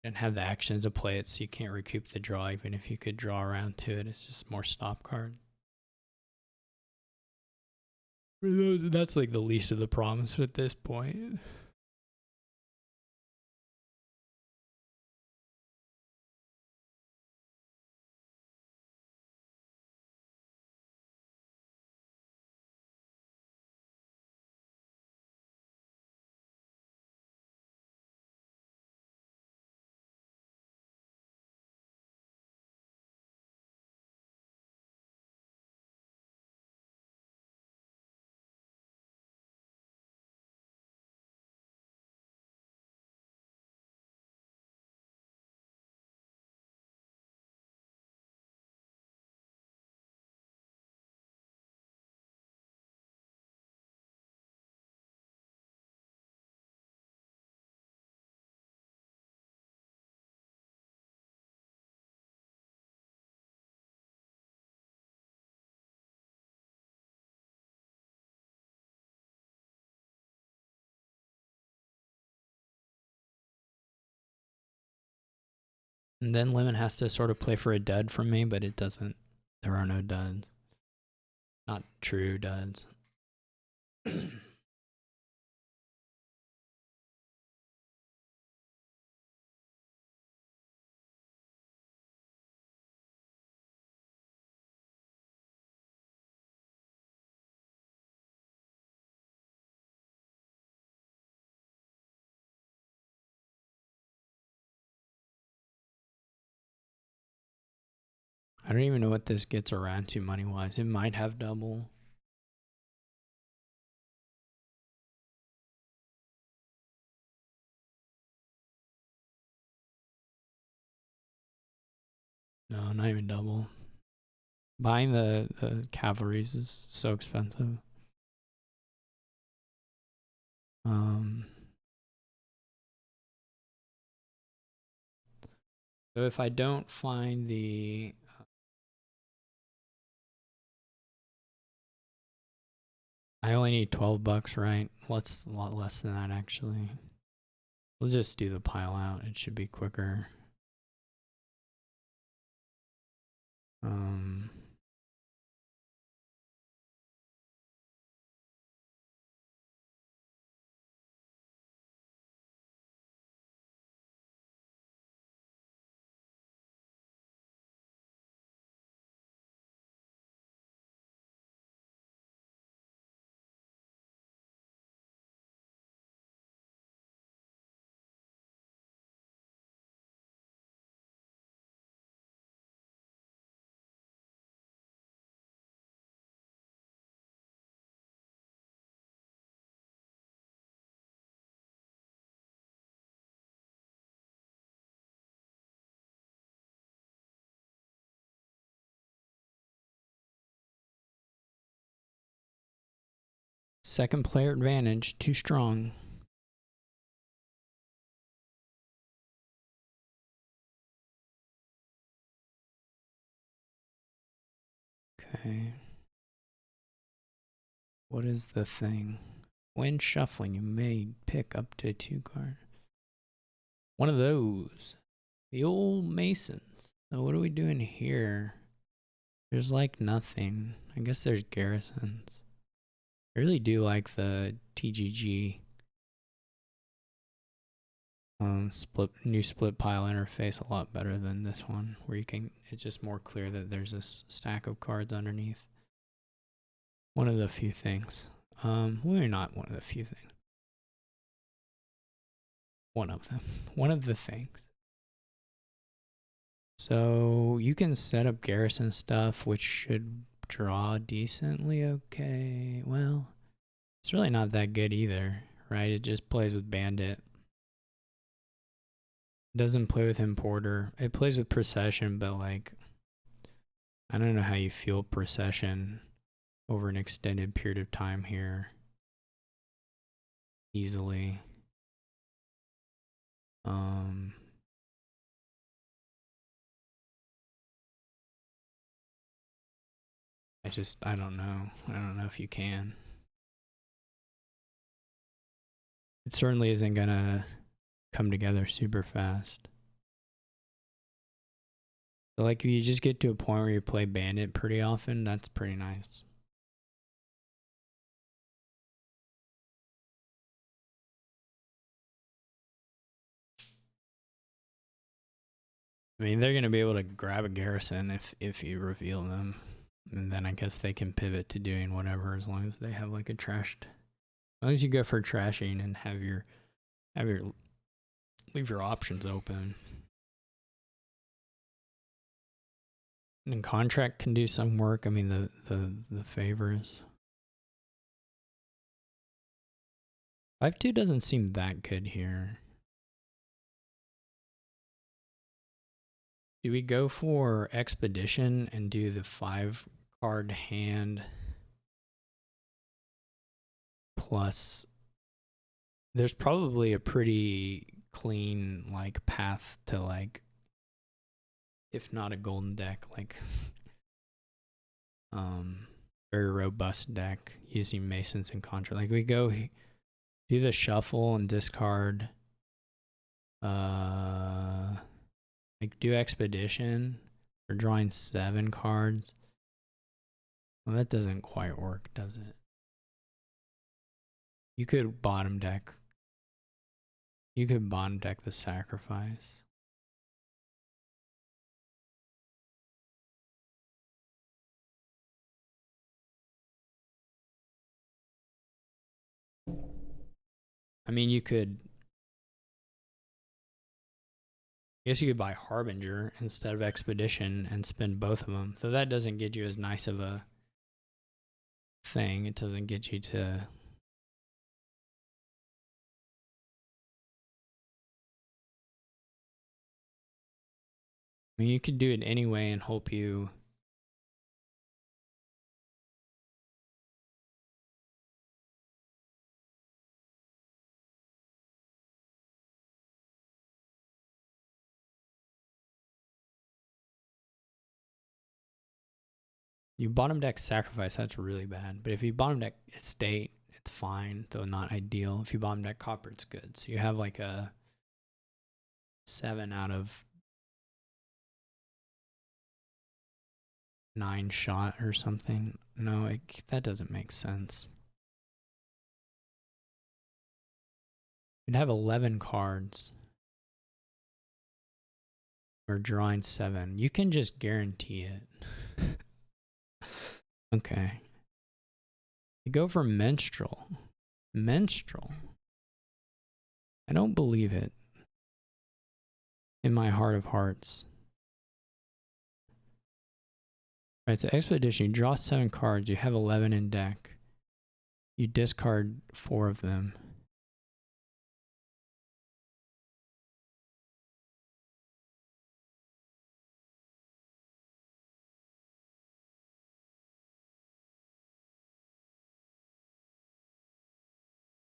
have the action to play it, so you can't recoup the draw. Even if you could draw around to it, it's just more stop card. That's like the least of the problems at this point. And then Lemon has to sort of play for a dud from me, but it doesn't. There are no duds. Not true duds. I don't even know what this gets around to money-wise. It might have double. No, not even double. Buying the cavalries is so expensive. So if I don't find the I only need $12, right? What's a lot less than that actually. We'll just do the pile out. It should be quicker. Second player advantage, too strong. Okay. What is the thing? When shuffling, you may pick up to 2 cards. One of those. The old Masons. So what are we doing here? There's like nothing. I guess there's garrisons. I really do like the TGG new split pile interface a lot better than this one, where you can, it's just more clear that there's a stack of cards underneath. One of the few things. Well, not one of the few things. One of them. One of the things. So you can set up garrison stuff, which should draw decently okay. Well, it's really not that good either, right? It just plays with bandit. It doesn't play with importer. It plays with procession, but like, I don't know how you feel procession over an extended period of time here easily. I don't know. I don't know if you can. It certainly isn't gonna come together super fast. So like if you just get to a point where you play Bandit pretty often, that's pretty nice. I mean, they're gonna be able to grab a garrison if you reveal them, and then I guess they can pivot to doing whatever as long as they have like a trashed. As long as you go for trashing and have your leave your options open. And contract can do some work. I mean the favors. 5-2 doesn't seem that good here. Do we go for expedition and do the 5-card hand plus? There's probably a pretty clean like path to like, if not a golden deck, like very robust deck using Masons and Contra. Like we go do the shuffle and discard like do expedition for drawing 7 cards. Well, that doesn't quite work, does it? You could bottom deck. You could bottom deck the sacrifice. I mean, you could. I guess you could buy Harbinger instead of Expedition and spend both of them. Though that doesn't get you as nice of a thing. It doesn't get you to. I mean, you could do it anyway and hope you. You bottom deck Sacrifice, that's really bad. But if you bottom deck Estate, it's fine, though not ideal. If you bottom deck Copper, it's good. So you have like a 7 out of 9 shot or something. No, that doesn't make sense. You'd have 11 cards. Or drawing 7. You can just guarantee it. Okay. You go for Menstrual. Menstrual. I don't believe it. In my heart of hearts. Right, so Expedition, you draw 7 cards, you have 11 in deck. You discard 4 of them.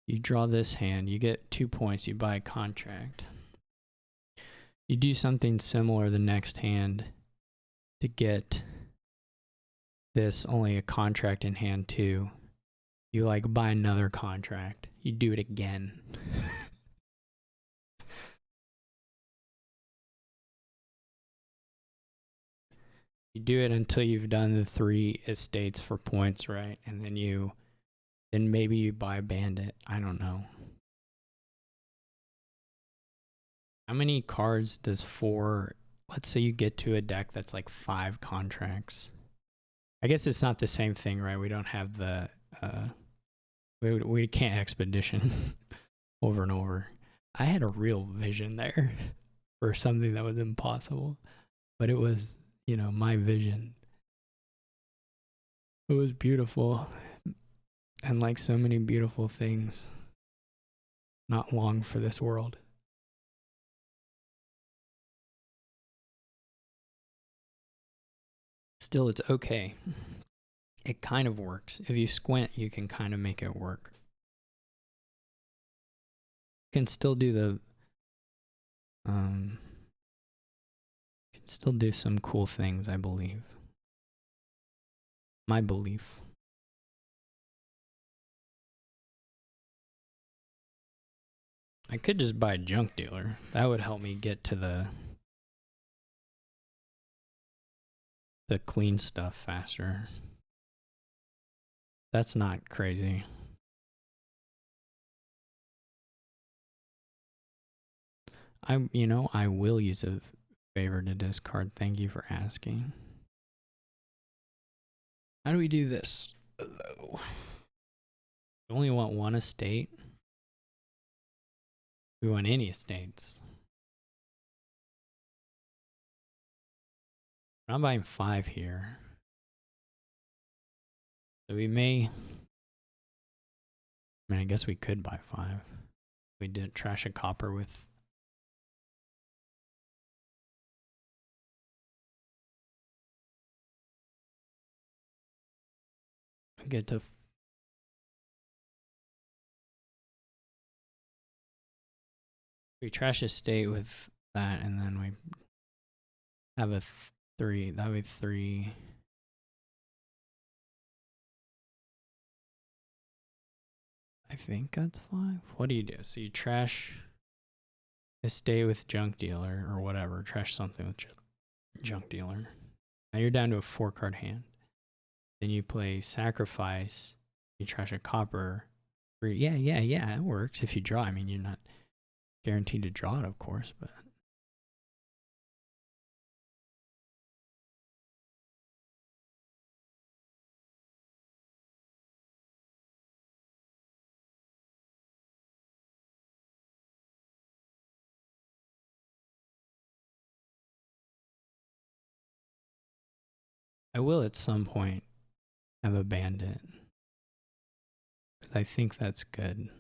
You draw this hand, you get 2 points, you buy a contract. You do something similar the next hand to get this, only a contract in hand too. You like buy another contract. You do it again. You do it until you've done the 3 estates for points, right? And then maybe you buy Bandit. I don't know. How many cards does 4, let's say you get to a deck that's like 5 contracts. I guess it's not the same thing, right? We don't have the, we can't expedition over and over. I had a real vision there for something that was impossible, but it was, my vision. It was beautiful. And like so many beautiful things, not long for this world. Still, it's okay. It kind of works. If you squint, you can kind of make it work. You can still do can still do some cool things, I believe. My belief. I could just buy a junk dealer. That would help me get to the clean stuff faster. That's not crazy. I will use a favor to discard. Thank you for asking. How do we do this? You only want one estate? We want any estates. I'm buying 5 here. So we may... I mean, I guess we could buy 5. We didn't trash a copper with... get to... We trash a state with that, and then we have a 3. That would be 3. I think that's 5. What do you do? So you trash a state with junk dealer or whatever. Trash something with junk dealer. Now you're down to a 4-card hand. Then you play sacrifice. You trash a copper. Yeah, it works if you draw. I mean, you're not guaranteed to draw it, of course, but... I will at some point have a bandit. Because I think that's good.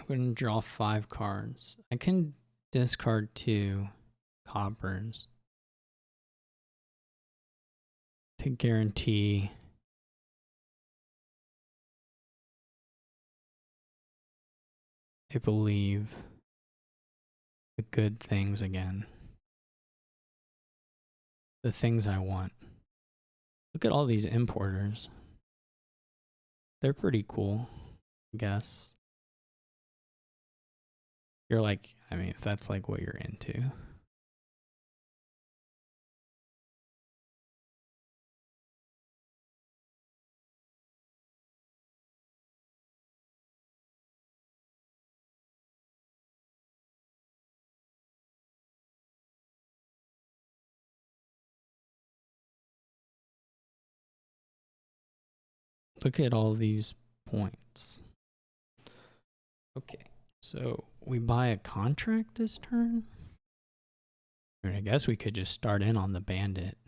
I'm going to draw 5 cards. I can discard 2 coppers to guarantee I believe the good things again. The things I want. Look at all these importers. They're pretty cool, I guess. You're like, I mean, if that's like what you're into. Look at all these points. Okay, so we buy a contract this turn? I mean, I guess we could just start in on the bandit.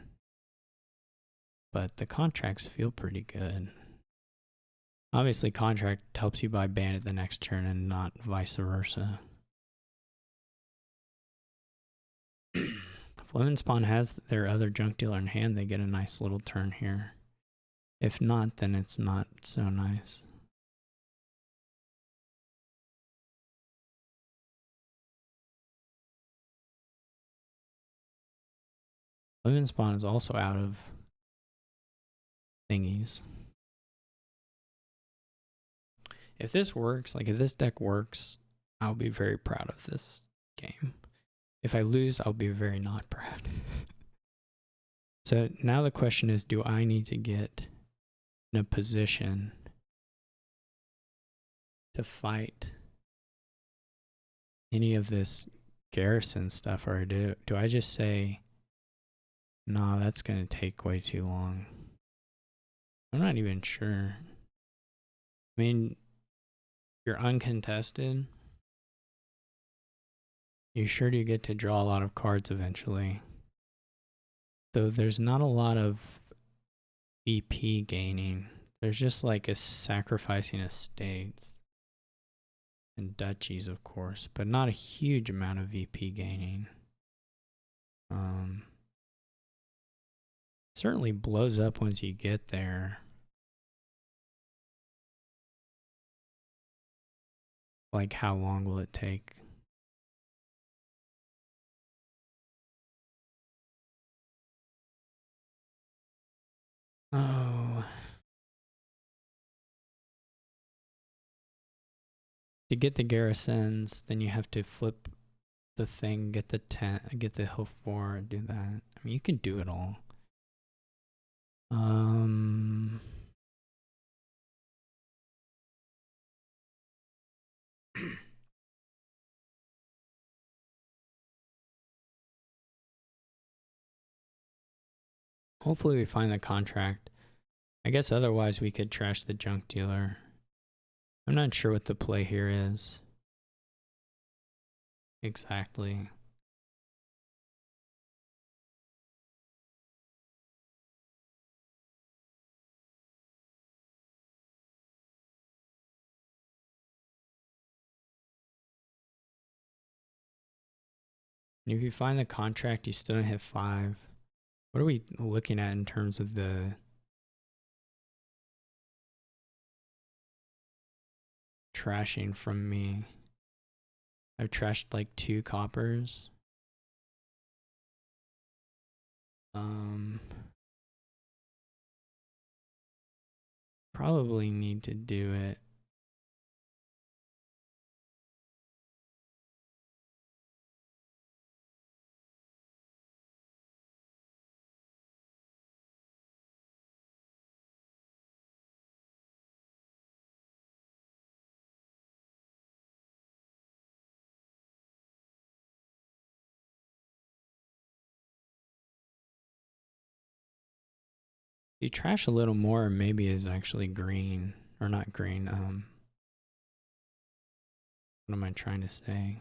But the contracts feel pretty good. Obviously, contract helps you buy bandit the next turn and not vice versa. If Lemonspawn has their other junk dealer in hand, they get a nice little turn here. If not, then it's not so nice. Lemonspawn is also out of thingies. If this works, like if this deck works, I'll be very proud of this game. If I lose, I'll be very not proud. So now the question is, do I need to get in a position to fight any of this garrison stuff, or do I just say, no, that's going to take way too long? I'm not even sure. I mean, you're uncontested. You sure do get to draw a lot of cards eventually. Though there's not a lot of BP gaining There's just like a sacrificing estates and duchies, of course, but not a huge amount of VP gaining. Certainly blows up once you get there. Like, how long will it take? Oh. To get the garrisons, then you have to flip the thing, get the tent, get the hoof war, do that. I mean, you can do it all. Hopefully we find the contract. I guess otherwise we could trash the junk dealer. I'm not sure what the play here is. Exactly. And if you find the contract, you still don't have 5. What are we looking at in terms of the trashing from me? I've trashed like 2 coppers. Probably need to do it. You trash a little more, maybe is actually green. Or not green, what am I trying to say?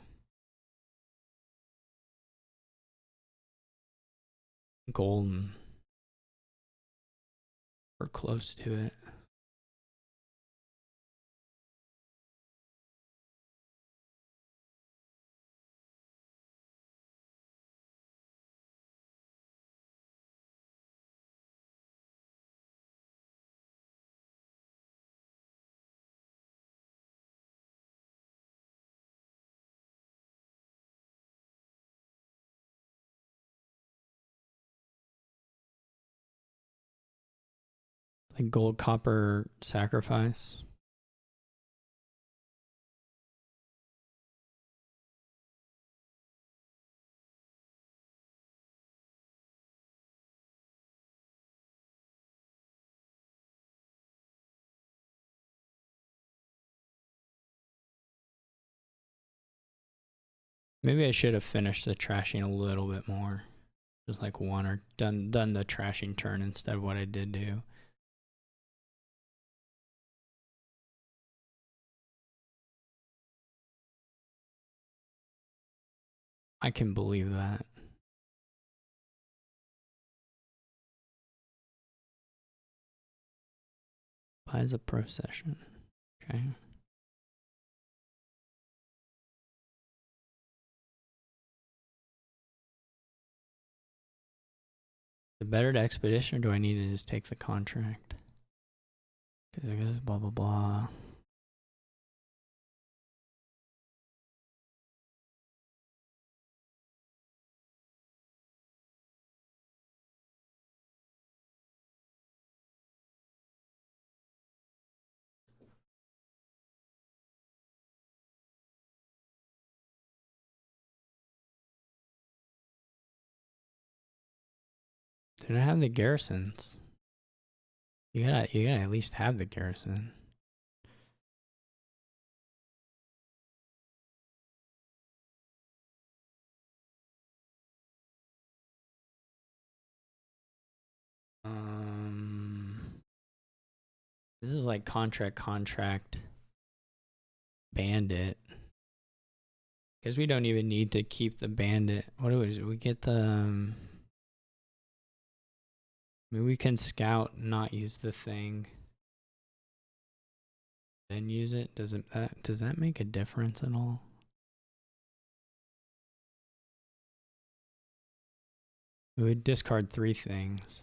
Golden. Or close to it. Like gold copper sacrifice. Maybe I should have finished the trashing a little bit more. Just like one, or done the trashing turn instead of what I did do. I can believe that. Buys a procession. Okay. The better expedition, or do I need to just take the contract? Because I guess blah blah blah. Did I have the garrisons? You gotta at least have the garrison. This is like contract bandit. Because we don't even need to keep the bandit. What do we get the I mean, we can scout, not use the thing. then use it. Does that make a difference at all? It would discard 3 things.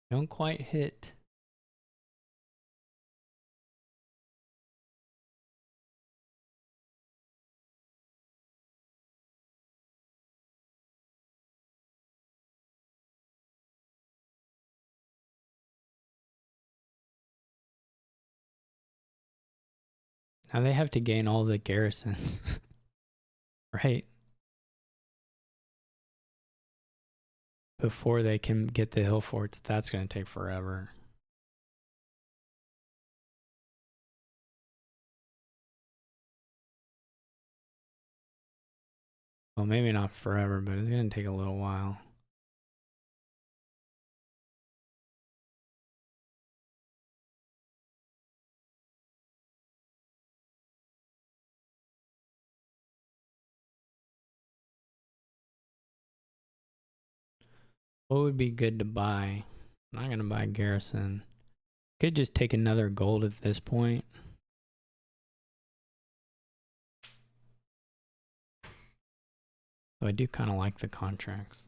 Don't quite hit. Now they have to gain all the garrisons. Right? Before they can get the hill forts. That's going to take forever. Well, maybe not forever, but it's going to take a little while. What would be good to buy? I'm not going to buy a garrison. Could just take another gold at this point. So I do kind of like the contracts.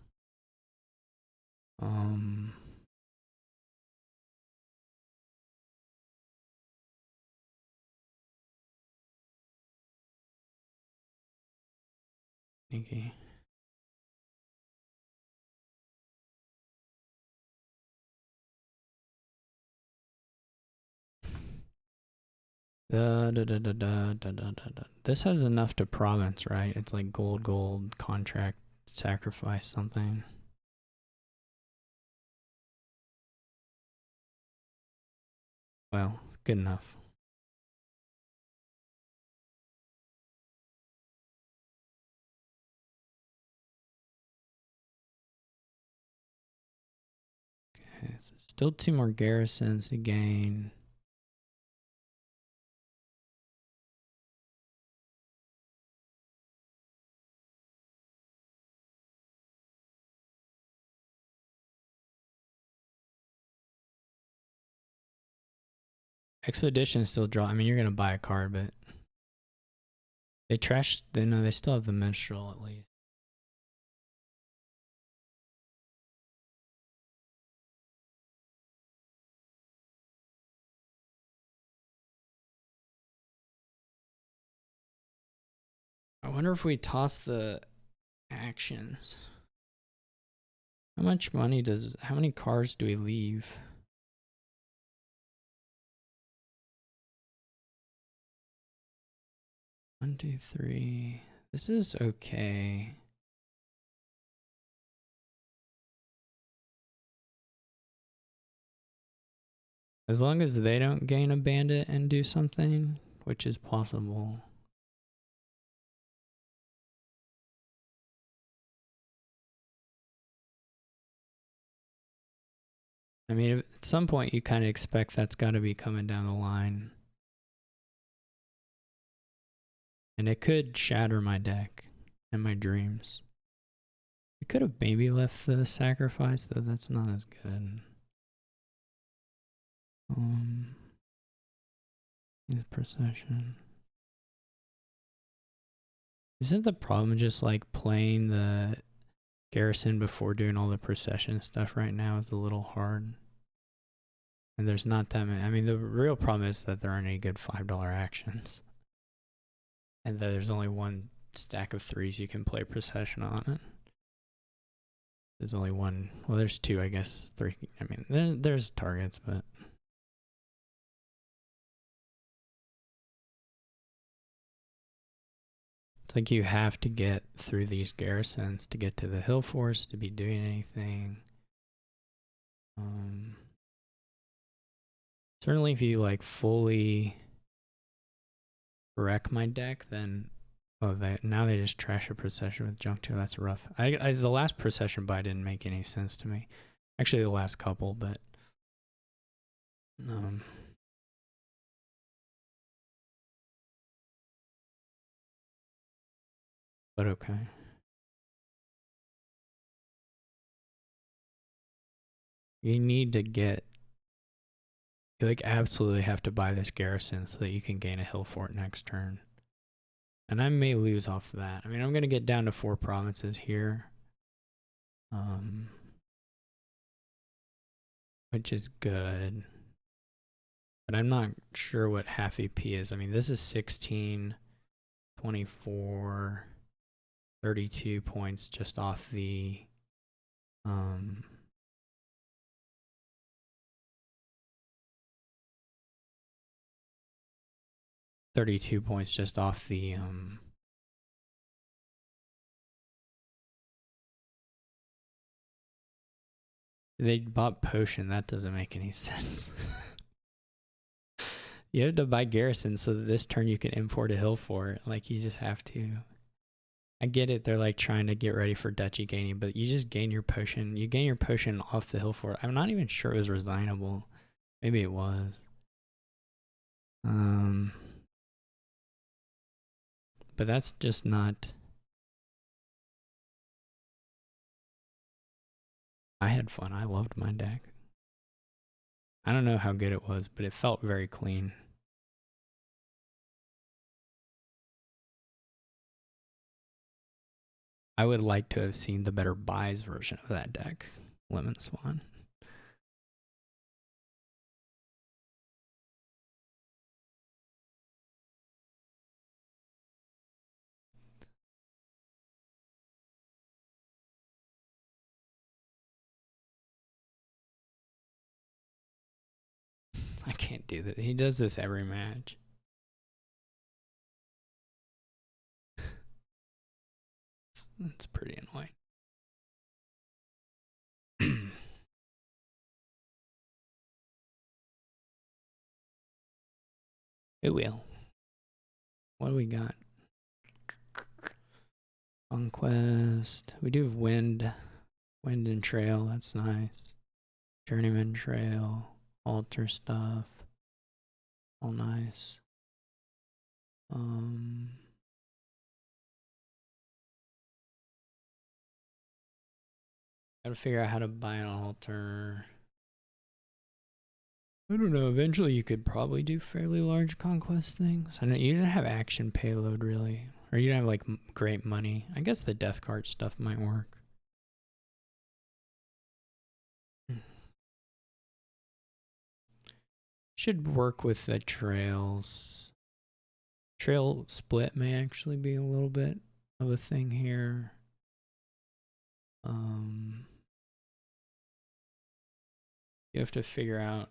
Okay. This has enough to province, right? It's like gold, contract, sacrifice something. Well, good enough. Okay, so still 2 more garrisons to gain. Expedition still draw. I mean, you're gonna buy a card, but they trashed. They still have the minstrel at least. I wonder if we toss the actions. How much money does? How many cards do we leave? One, 2, 3. This is okay. As long as they don't gain a bandit and do something, which is possible. I mean, at some point you kind of expect that's got to be coming down the line. And it could shatter my deck and my dreams. We could have maybe left the sacrifice, though that's not as good. The procession. Isn't the problem just like playing the garrison before doing all the procession stuff right now is a little hard? And there's not that many. I mean, the real problem is that there aren't any good $5 actions. And that there's only 1 stack of 3s you can play procession on it. There's only 1. Well, there's 2, I guess. 3. I mean, there's targets, but. It's like you have to get through these garrisons to get to the hill force to be doing anything. Certainly if you like fully wreck my deck, then now they just trash a procession with junk too. That's rough. The last procession buy didn't make any sense to me. Actually, the last couple, but But okay. You need to get... You like absolutely have to buy this garrison so that you can gain a hill fort next turn. And I may lose off of that. I mean, I'm going to get down to 4 provinces here. Which is good. But I'm not sure what half EP is. I mean, this is 16, 24, 32 points just off the... 32 points just off the... They bought potion. That doesn't make any sense. You have to buy garrison so that this turn you can import a hill fort. Like, you just have to. I get it. They're like trying to get ready for duchy gaining, but you just gain your potion. You gain your potion off the hill fort. I'm not even sure it was resignable. Maybe it was. But that's just not... I had fun. I loved my deck. I don't know how good it was, but it felt very clean. I would like to have seen the better buys version of that deck, Lemonspawn. I can't do that. He does this every match. It's pretty annoying. It will. What do we got? Conquest. We do have wind. Wind and trail. That's nice. Journeyman trail. Altar stuff. All nice. Gotta figure out how to buy an altar. I don't know. Eventually, you could probably do fairly large conquest things. I know you didn't have action payload really, or you didn't have like great money. I guess the death card stuff might work. Should work with the trails. Trail split may actually be a little bit of a thing here. You have to figure out,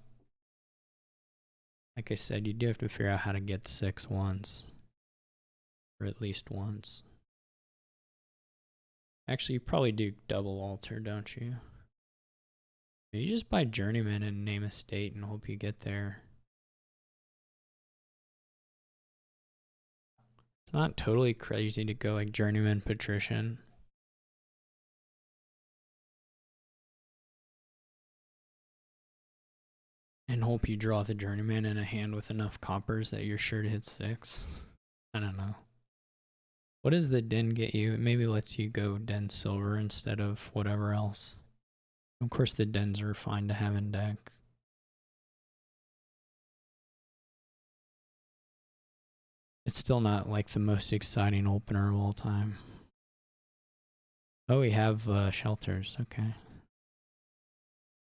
like I said, you do have to figure out how to get 6 once. Or at least once. Actually, you probably do double altar, don't you? You just buy Journeyman and name a state and hope you get there. It's not totally crazy to go like Journeyman Patrician. And hope you draw the Journeyman in a hand with enough coppers that you're sure to hit 6. I don't know. What does the Den get you? It maybe lets you go Den Silver instead of whatever else. Of course the Dens are fine to have in deck. It's still not like the most exciting opener of all time. Oh, we have shelters. Okay.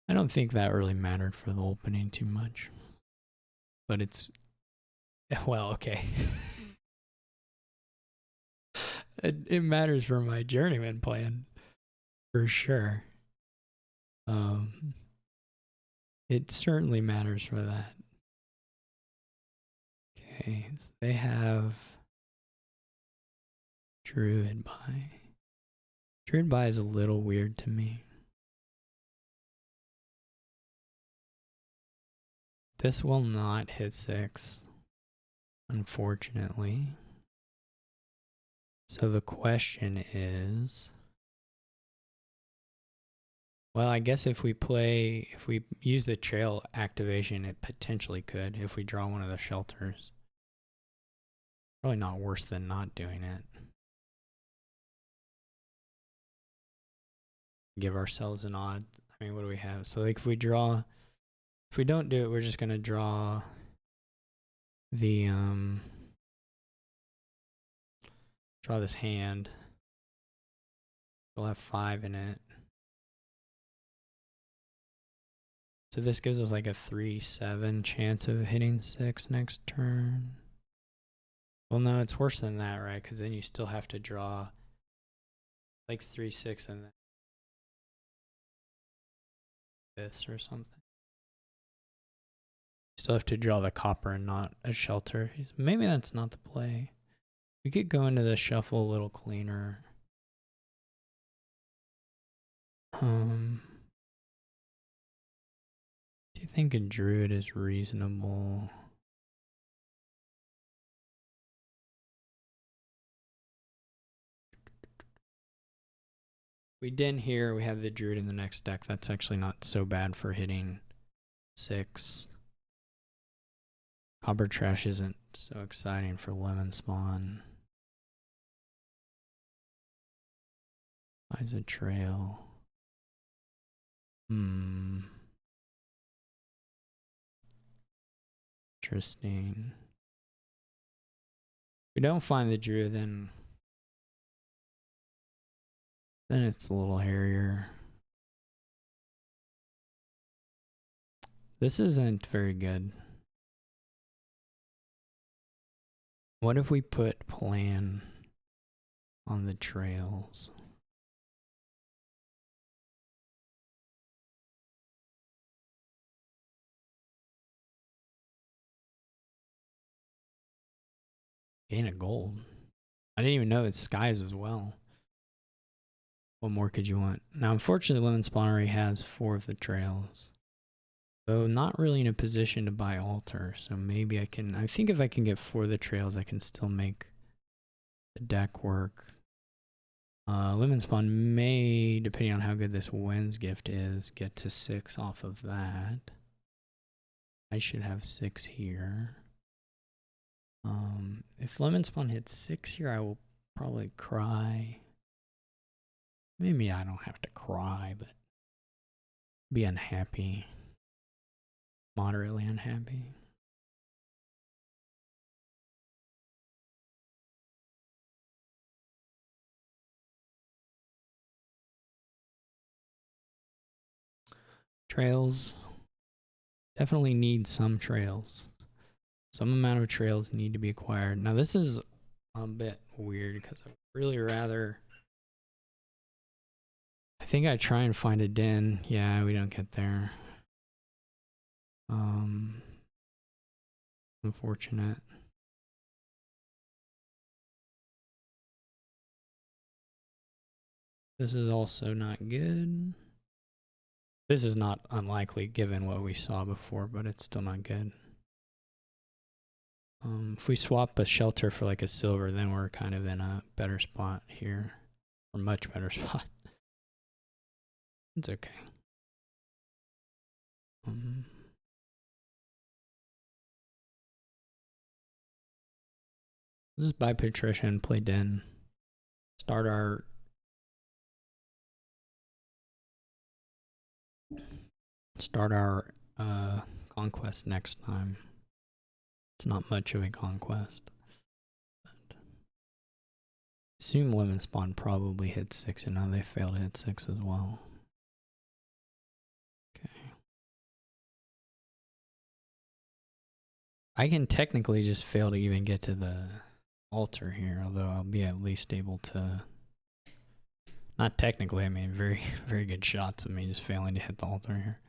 I don't think that really mattered for the opening too much. But it's... Well, okay. It matters for my Journeyman plan. For sure. It certainly matters for that. Okay, so they have Druid Buy. Druid Buy is a little weird to me. This will not hit 6, unfortunately. So the question is... Well, I guess if we use the trail activation, it potentially could if we draw one of the shelters. Probably not worse than not doing it. give ourselves an odd. I mean, what do we have? So like if we don't do it, we're just gonna draw the draw this hand. We'll have 5 in it. So this gives us like a 3-7 chance of hitting 6 next turn. Well, no, it's worse than that, right? Because then you still have to draw like 3-6 and then this or something. Still have to draw the copper and not a shelter. Maybe that's not the play. We could go into the shuffle a little cleaner. Do you think a druid is reasonable? We didn't here. We have the druid in the next deck. That's actually not so bad for hitting 6. Copper trash isn't so exciting for Lemonspawn. Finds a trail. Interesting. If we don't find the druid, then it's a little hairier. This isn't very good. What if we put plan on the trails? Gain a gold. I didn't even know it's skies as well. What more could you want? Now, unfortunately, Lemonspawn already has 4 of the trails. So not really in a position to buy altar. So maybe I think if I can get 4 of the trails, I can still make the deck work. Lemonspawn may, depending on how good this Wens gift is, get to 6 off of that. I should have 6 here. If Lemonspawn hits 6 here, I will probably cry. Maybe I don't have to cry, but be unhappy. Moderately unhappy. Trails. Definitely need some trails. Some amount of trails need to be acquired. Now this is a bit weird because I'd really rather... I think I try and find a den. Yeah, we don't get there. Unfortunate. This is also not good. This is not unlikely given what we saw before, but it's still not good. If we swap a shelter for like a silver, then we're kind of in a better spot here. Or much better spot. It's okay. Let's just buy Patricia and play Den. Start our conquest next time. It's not much of a conquest. But assume Lemonspawn probably hit 6, and now they failed to hit 6 as well. Okay. I can technically just fail to even get to the altar here, although I'll be at least able to... Not technically, I mean very, very good shots of me just failing to hit the altar here.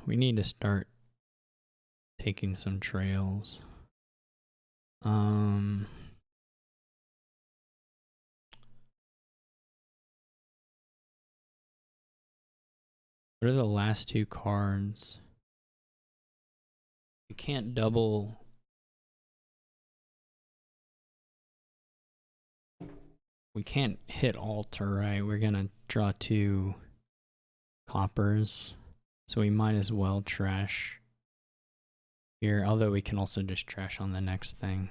We need to start taking some trails. What are the last 2 cards? We can't double. We can't hit altar, right? We're gonna draw 2 coppers. So we might as well trash here, although we can also just trash on the next thing.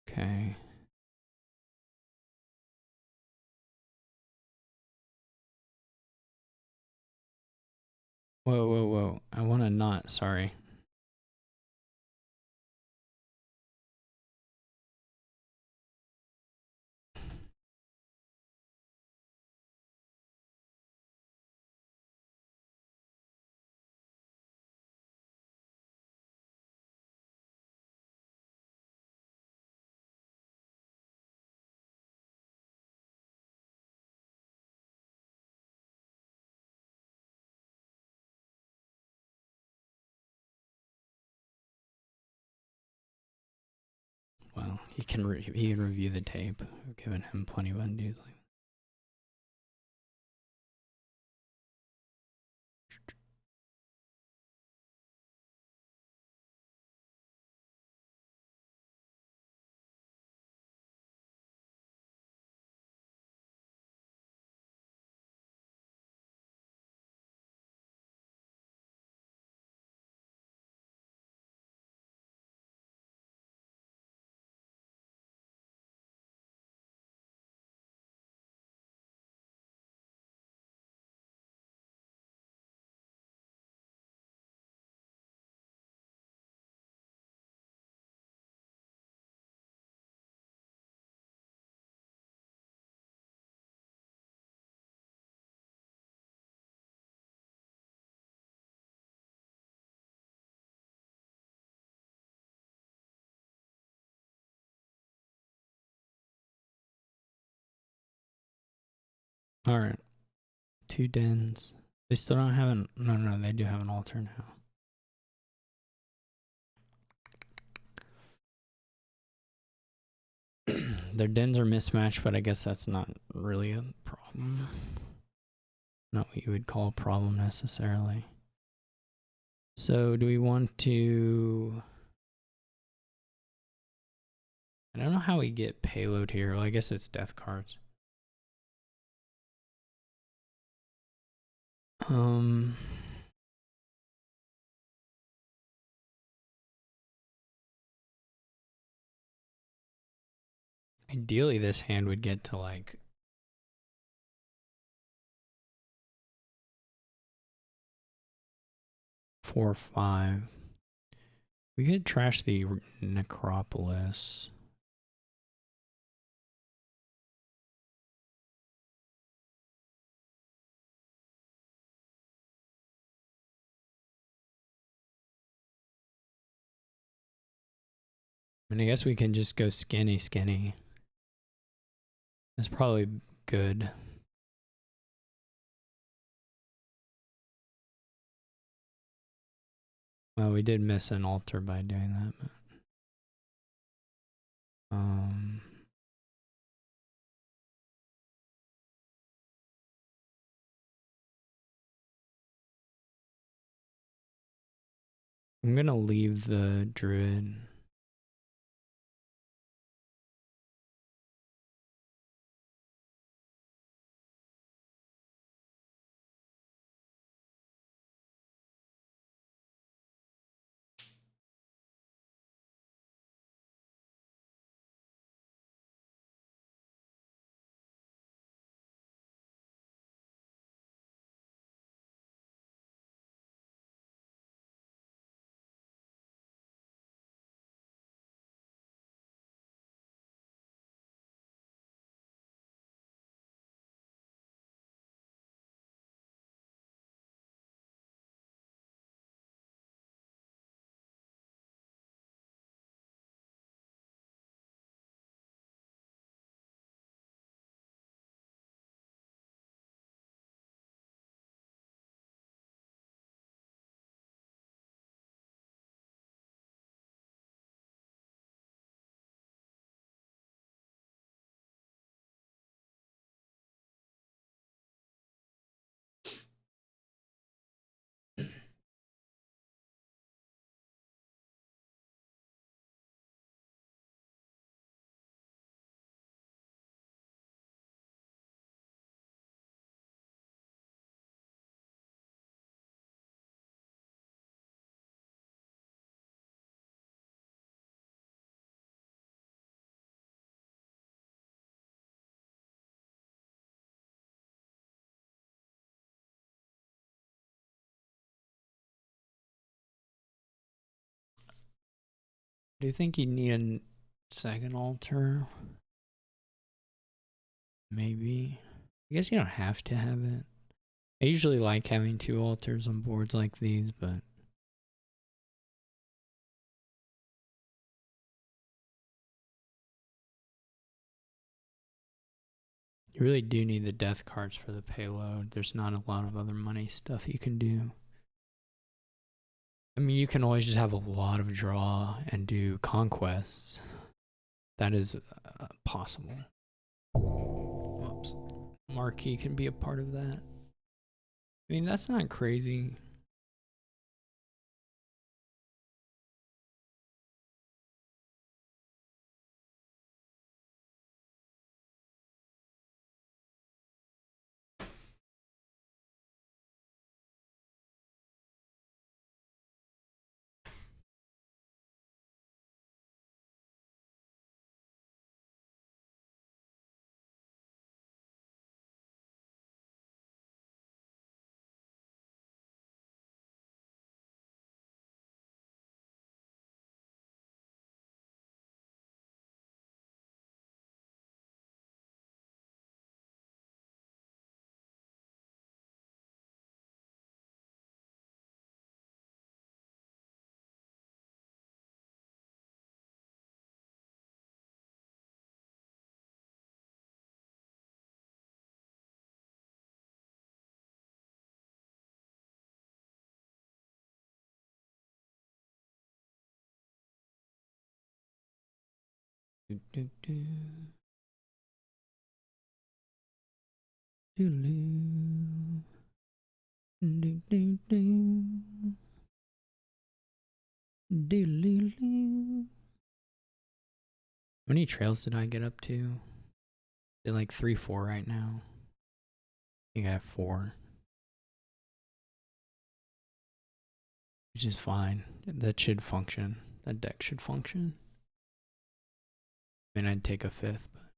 Okay. Whoa, whoa, whoa. I want to not, sorry. Well, he can review the tape. I've given him plenty of undos. All right. 2 dens. They still don't have an... No, they do have an altar now. Their dens are mismatched, but I guess that's not really a problem. Not what you would call a problem necessarily. So do we want to... I don't know how we get payload here. Well, I guess it's death cards. Ideally, this hand would get to like 4 or 5. We could trash the necropolis. And I guess we can just go skinny. That's probably good. Well, we did miss an altar by doing that. But, I'm gonna leave the druid. Do you think you need a second altar? Maybe. I guess you don't have to have it. I usually like having 2 altars on boards like these, but you really do need the death cards for the payload. There's not a lot of other money stuff you can do. I mean, you can always just have a lot of draw and do conquests. That is possible. Whoops. Marquee can be a part of that. I mean, that's not crazy. Do, do, do. Do, do, do, do. Do. How many trails did I get up to? They're like 3, 4 right now. I think I have 4. Which is fine. That should function. That deck should function. I mean, I'd take a 5th, but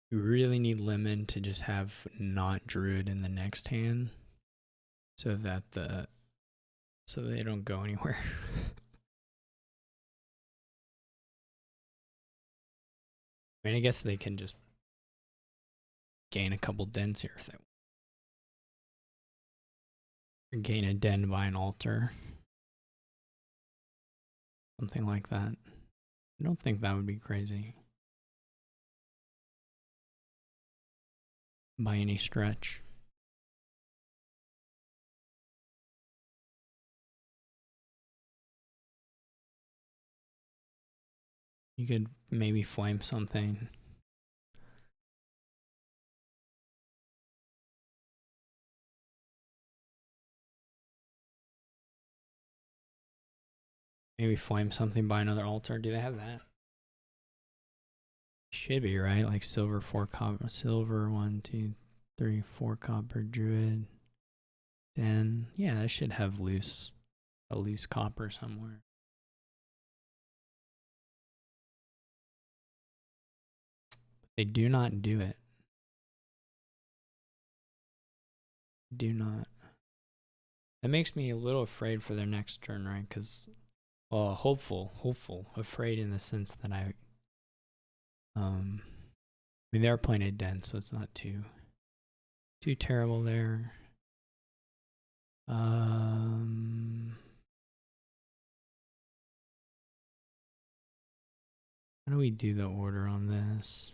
you really need Lemon to just have not Druid in the next hand, so that they don't go anywhere. I mean, I guess they can just gain a couple dens here if they want. Or gain a den by an altar. Something like that. I don't think that would be crazy. By any stretch. You could maybe flame something. Maybe flame something by another altar. Do they have that? Should be, right? Like silver, 4 copper, silver, 1, 2, 3, 4 copper, druid. Then, yeah, I should have a loose copper somewhere. They do not do it. Do not. That makes me a little afraid for their next turn, right? Because, well, hopeful, afraid in the sense that I mean, they're playing it dense, so it's not too terrible there. How do we do the order on this?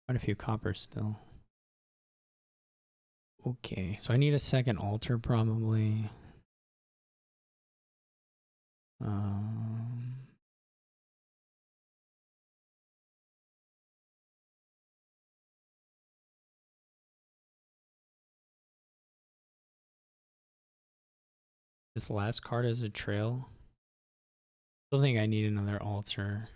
Quite a few coppers still. Okay, so I need a second altar probably. This last card is a trail. Still think I need another altar.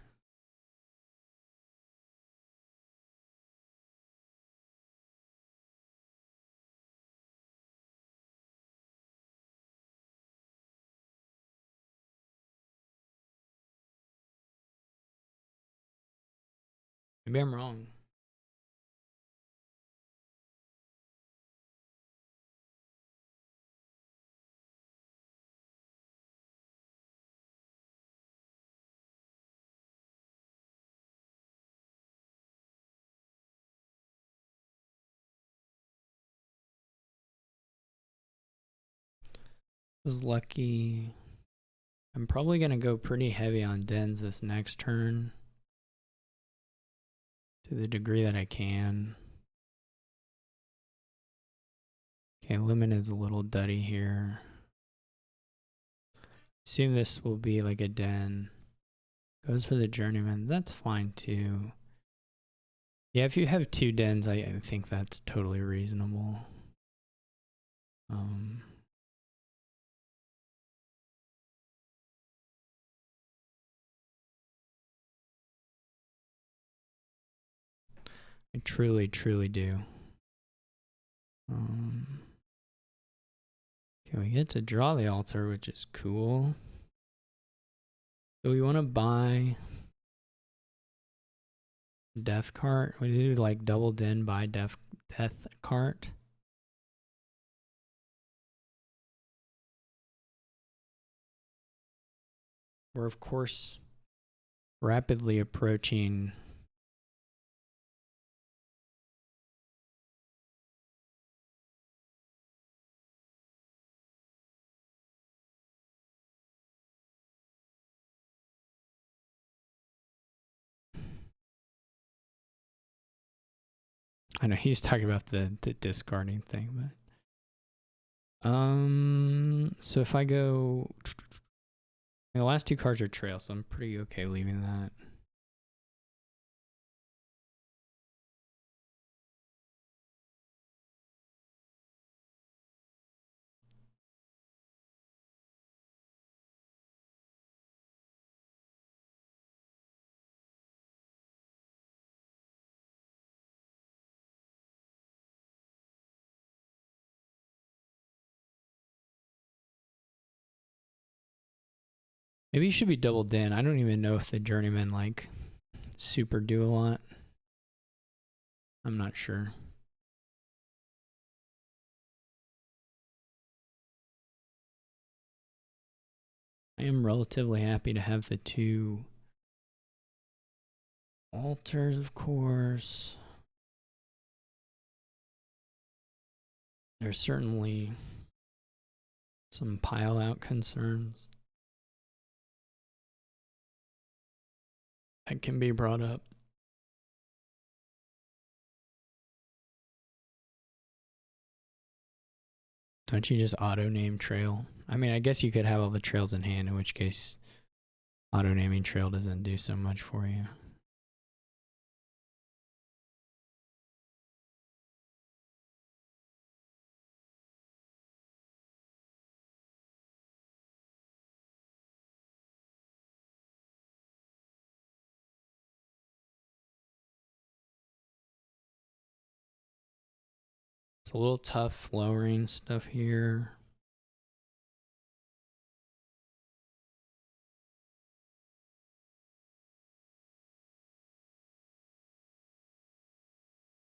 Maybe I'm wrong. Was lucky. I'm probably going to go pretty heavy on dens this next turn. To the degree that I can. Okay, lemon is a little duddy here. Assume this will be like a den. Goes for the journeyman. That's fine too. Yeah, if you have 2 dens, I think that's totally reasonable. I truly, truly do. Okay, we get to draw the altar, which is cool. So we want to buy death cart. We do like double den buy death cart. We're of course rapidly approaching I know he's talking about the discarding thing, but so if I go, the last 2 cards are trail, so I'm pretty okay leaving that. Maybe you should be double den. I don't even know if the journeyman like super do a lot. I'm not sure. I am relatively happy to have the 2 altars, of course. There's certainly some pile out concerns that can be brought up. Don't you just auto name trail? I mean, I guess you could have all the trails in hand, in which case auto naming trail doesn't do so much for you. It's a little tough lowering stuff here.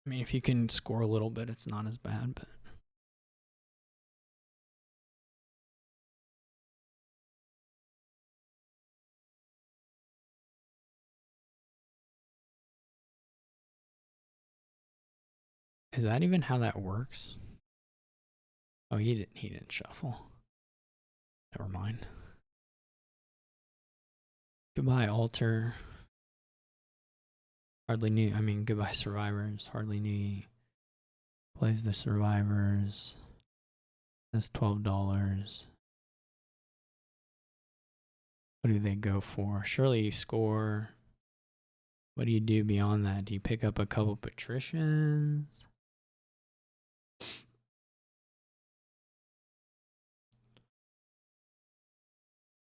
I mean, if you can score a little bit, it's not as bad, but is that even how that works? Oh, he didn't shuffle. Never mind. Goodbye, altar. Hardly knew. I mean, goodbye, survivors. Hardly knew. Plays the survivors. That's $12. What do they go for? Surely you score. What do you do beyond that? Do you pick up a couple patricians?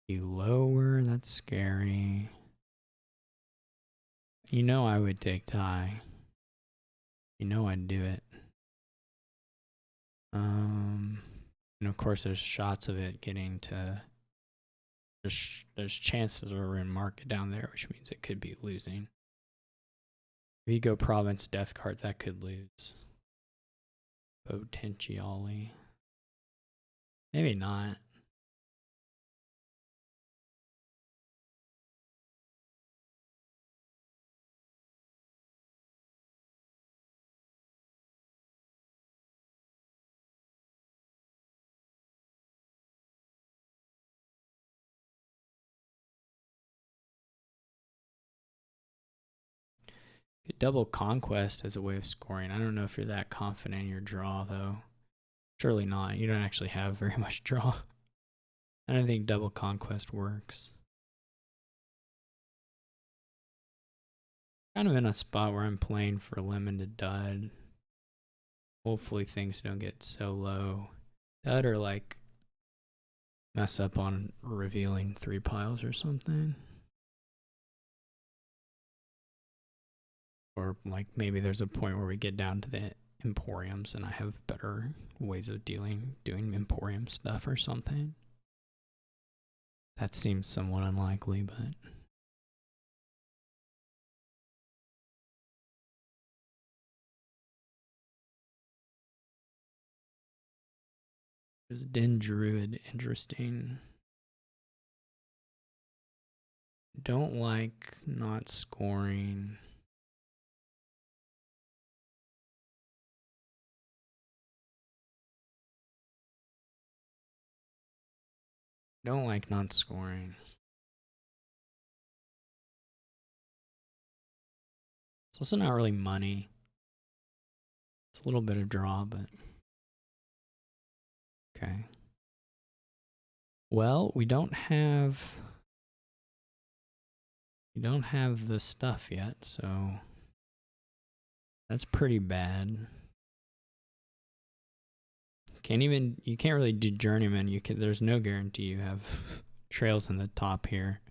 Be lower, that's scary. You know I would take tie. You know I'd do it. And of course there's shots of it getting to... There's chances we're in market down there, which means it could be losing. If you go province death card, that could lose. Potentially. Maybe not. Double conquest as a way of scoring. I don't know if you're that confident in your draw, though. Surely not. You don't actually have very much draw. I don't think double conquest works. Kind of in a spot where I'm playing for lemon to dud. Hopefully things don't get so low. Dud or like mess up on revealing 3 piles or something. Or like maybe there's a point where we get down to the emporiums and I have better ways of doing emporium stuff or something. That seems somewhat unlikely, but there's Den Druid, interesting. Don't like not scoring. Don't like not scoring. It's also not really money. It's a little bit of draw, but okay. Well, we don't have the stuff yet, so that's pretty bad. You can't really do journeyman. There's no guarantee you have trails in the top here.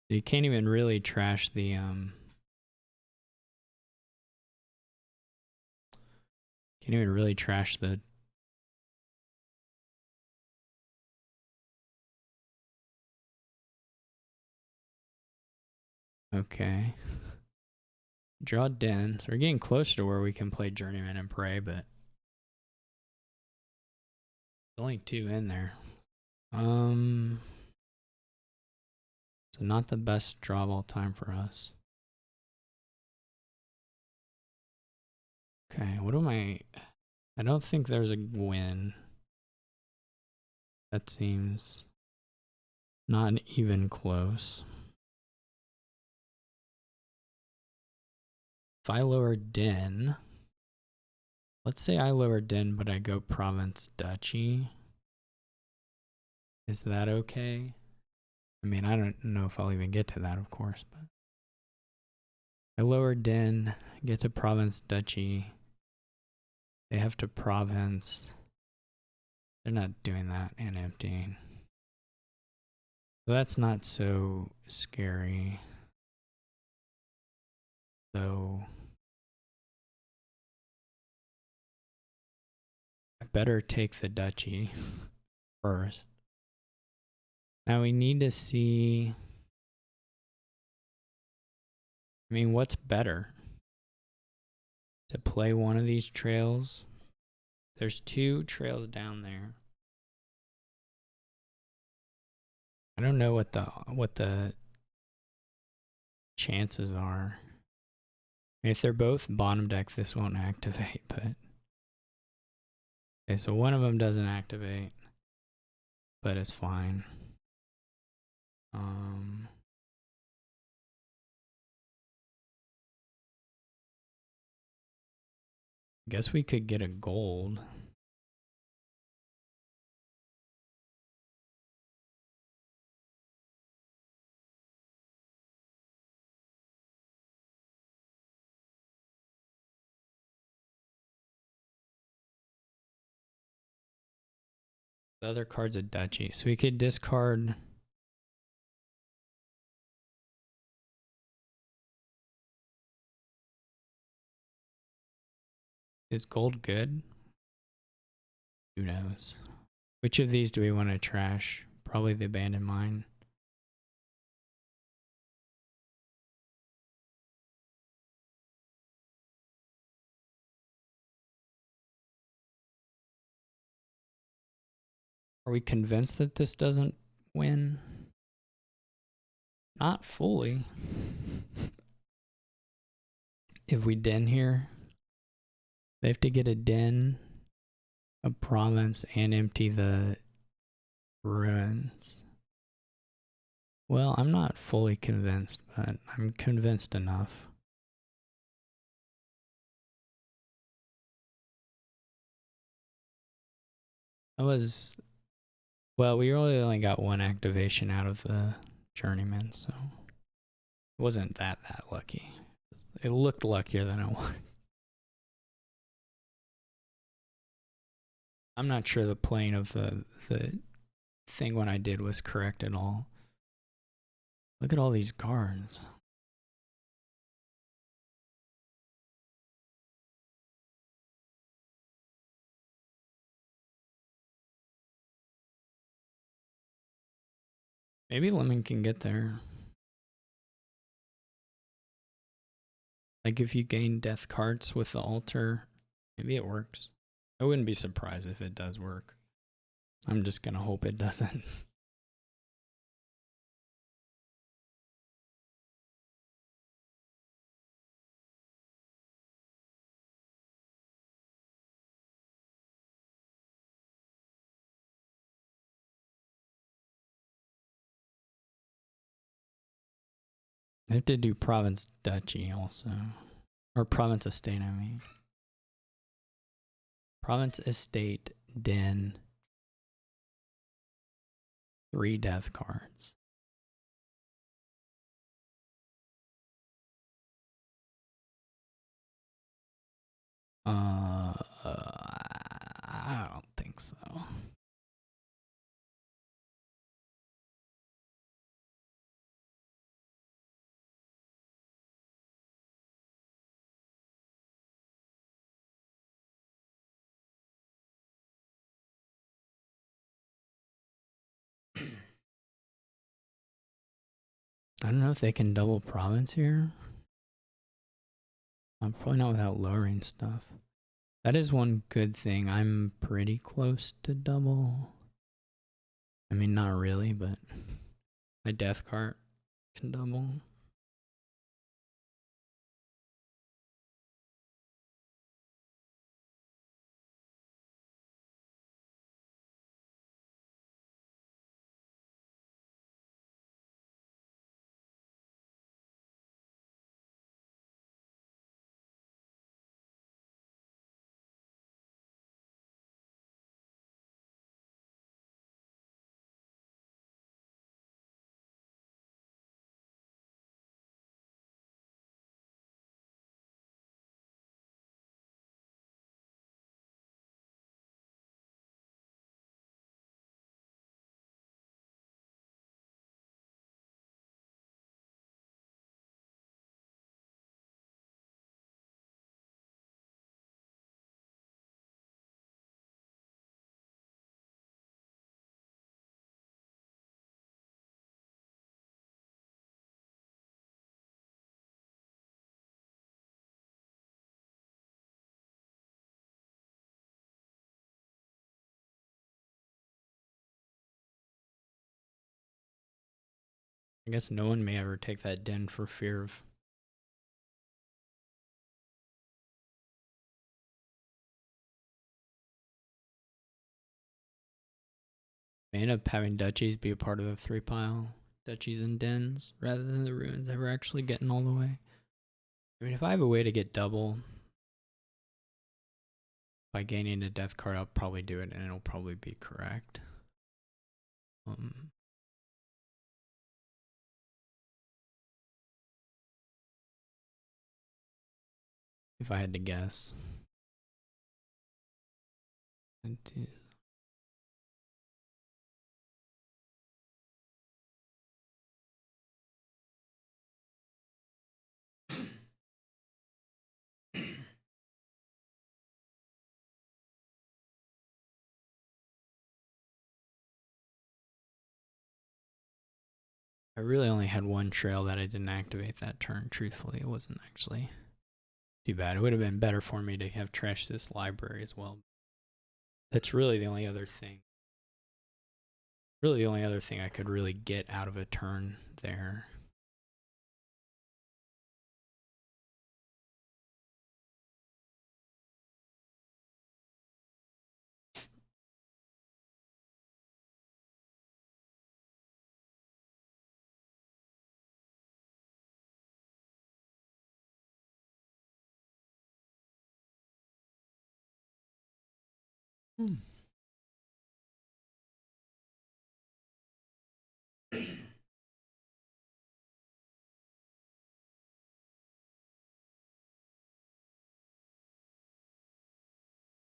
You can't even really trash the can't even really trash the okay. Draw Den. So we're getting closer to where we can play journeyman and pray, but only 2 in there. So not the best draw of all time for us. Okay, what am I don't think there's a win. That seems not even close. If I lower Den, let's say I lower Den, but I go province duchy. Is that okay? I mean, I don't know if I'll even get to that, of course, but I lower Den, get to province duchy. They have to province. They're not doing that and emptying. So that's not so scary. Though I better take the duchy first. Now we need to see, I mean, what's better? To play one of these trails? There's 2 trails down there. I don't know what the chances are. I mean, if they're both bottom deck, this won't activate, but okay, so one of them doesn't activate, but it's fine. Guess we could get a gold. The other card's a duchy, so we could discard Is gold good? Who knows? Which of these do we want to trash? Probably the abandoned mine. Are we convinced that this doesn't win? Not fully. If we den here, they have to get a den, a province, and empty the ruins. Well, I'm not fully convinced, but I'm convinced enough. That was, well, we really only got one activation out of the journeyman, so it wasn't that lucky. It looked luckier than it was. I'm not sure the plane of the thing when I did was correct at all. Look at all these cards. Maybe Lemon can get there. Like if you gain death cards with the altar, maybe it works. I wouldn't be surprised if it does work. I'm just gonna hope it doesn't. I have to do province duchy also. Or province estate, I mean. Province estate, den. 3 death cards. I don't think so. I don't know if they can double province here. I'm probably not without lowering stuff. That is one good thing. I'm pretty close to double. I mean, not really, but my death card can double. I guess no one may ever take that den for fear of. May end up having duchies be a part of the 3 pile. Duchies and dens rather than the ruins that we're actually getting all the way. I mean, if I have a way to get double by gaining a death card, I'll probably do it and it'll probably be correct. If I had to guess. I really only had one trail that I didn't activate that turn. Truthfully, it wasn't actually too bad. It would have been better for me to have trashed this library as well. That's really the only other thing. Really, the only other thing I could really get out of a turn there.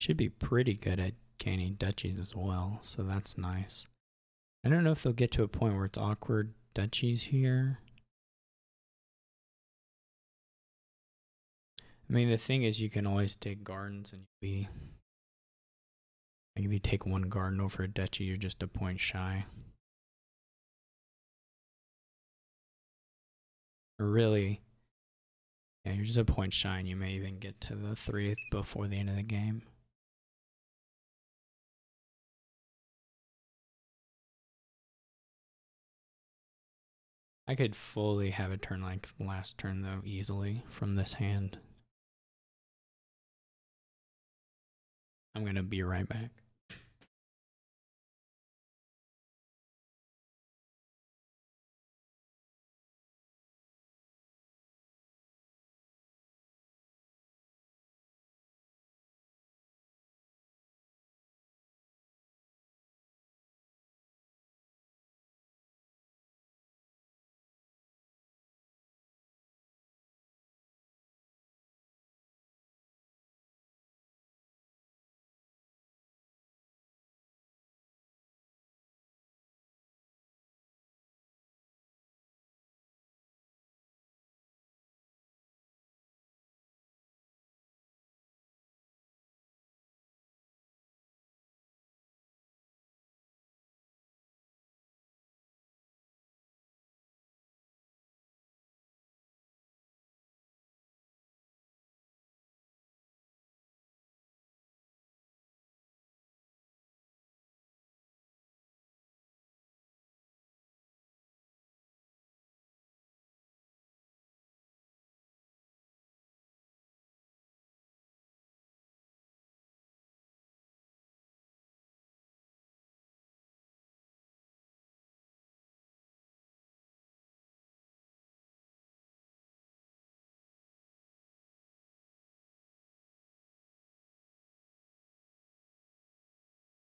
Should be pretty good at gaining duchies as well, so that's nice. I don't know if they'll get to a point where it's awkward duchies here. I mean, the thing is, you can always take gardens and be like, if you take one garden over a duchy, you're just a point shy. Or really, yeah, you're just a point shy, and you may even get to the 3 before the end of the game. I could fully have a turn like last turn, though, easily from this hand. I'm going to be right back.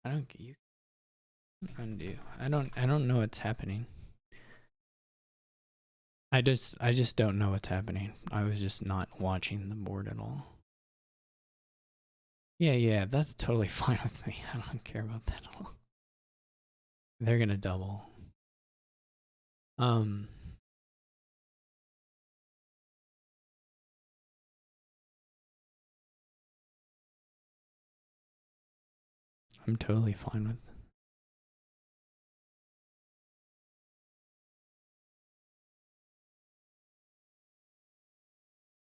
I don't get you. Undo. I don't know what's happening. I just don't know what's happening. I was just not watching the board at all. Yeah, that's totally fine with me. I don't care about that at all. They're gonna double. I'm totally fine with.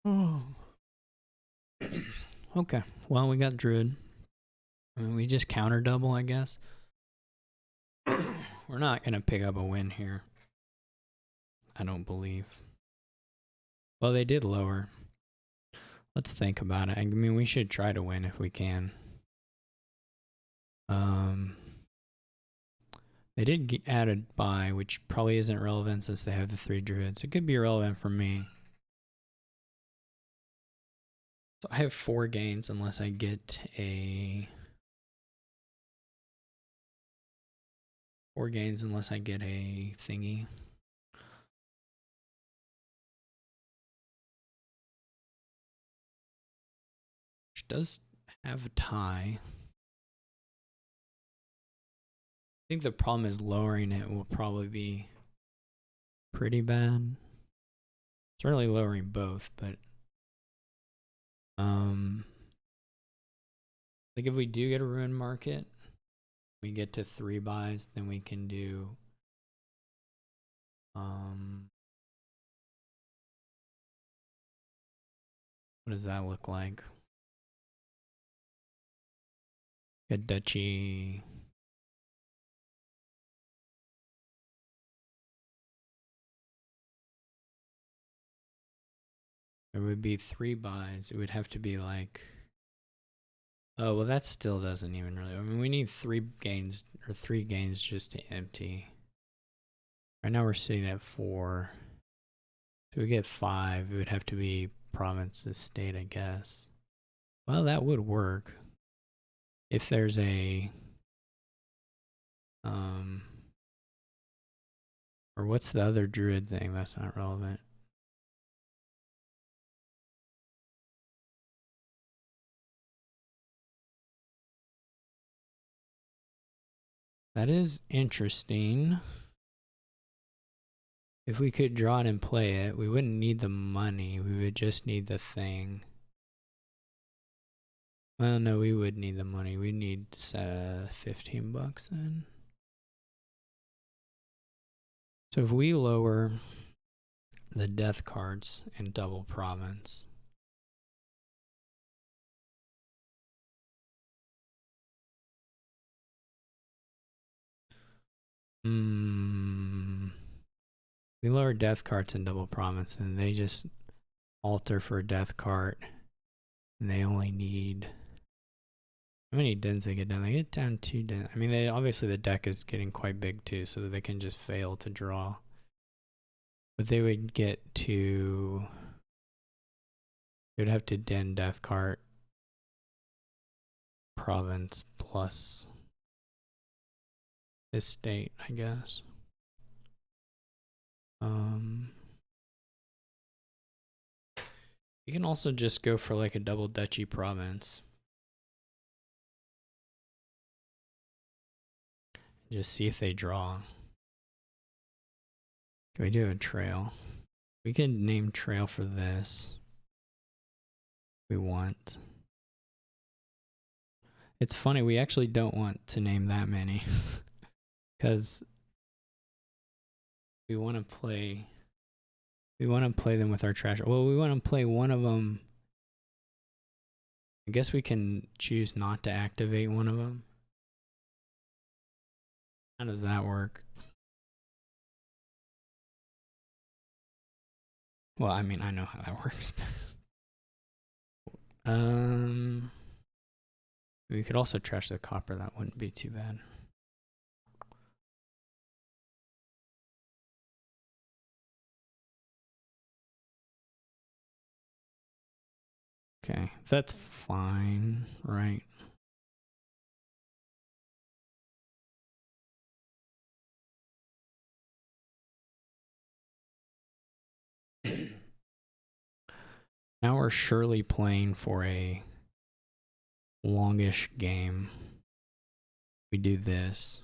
Oh. Okay. Well, we got Druid. I mean, we just counter double, I guess. We're not gonna pick up a win here. I don't believe. Well, they did lower. Let's think about it. I mean, we should try to win if we can. They did add a buy, which probably isn't relevant since they have the 3 druids. It could be relevant for me. So I have 4 gains unless I get a... 4 gains unless I get a thingy. Which does have a tie. I think the problem is lowering it will probably be pretty bad. Certainly lowering both, but like if we do get a ruin market, we get to 3 buys, then we can do What does that look like? A duchy. There would be 3 buys. It would have to be like. Oh, well, that still doesn't even really. I mean, we need 3 gains or 3 gains just to empty. Right now we're sitting at 4. So we get 5. It would have to be province to state, I guess. Well, that would work. If there's a. Or what's the other druid thing? That's not relevant. That is interesting. If we could draw it and play it, we wouldn't need the money. We would just need the thing. Well, no, we would need the money. We need $15 then. So if we lower the death cards and double province. We lower death cards and double province, and they just alter for a death card. And they only need. How many dens they get down? They get down 2 dens. I mean, they obviously the deck is getting quite big too, so that they can just fail to draw. But they would get to. They would have to den death card province plus estate, I guess. You can also just go for like a double duchy province. Just see if they draw. Can we do a trail? We can name trail for this. We want. It's funny, we actually don't want to name that many. Because we want to play. We want to play them with our trash. Well, we want to play one of them. I guess we can choose not to activate one of them. How does that work? Well, I mean, I know how that works. We could also trash the copper. That wouldn't be too bad. Okay, that's fine, right? Now we're surely playing for a longish game. We do this.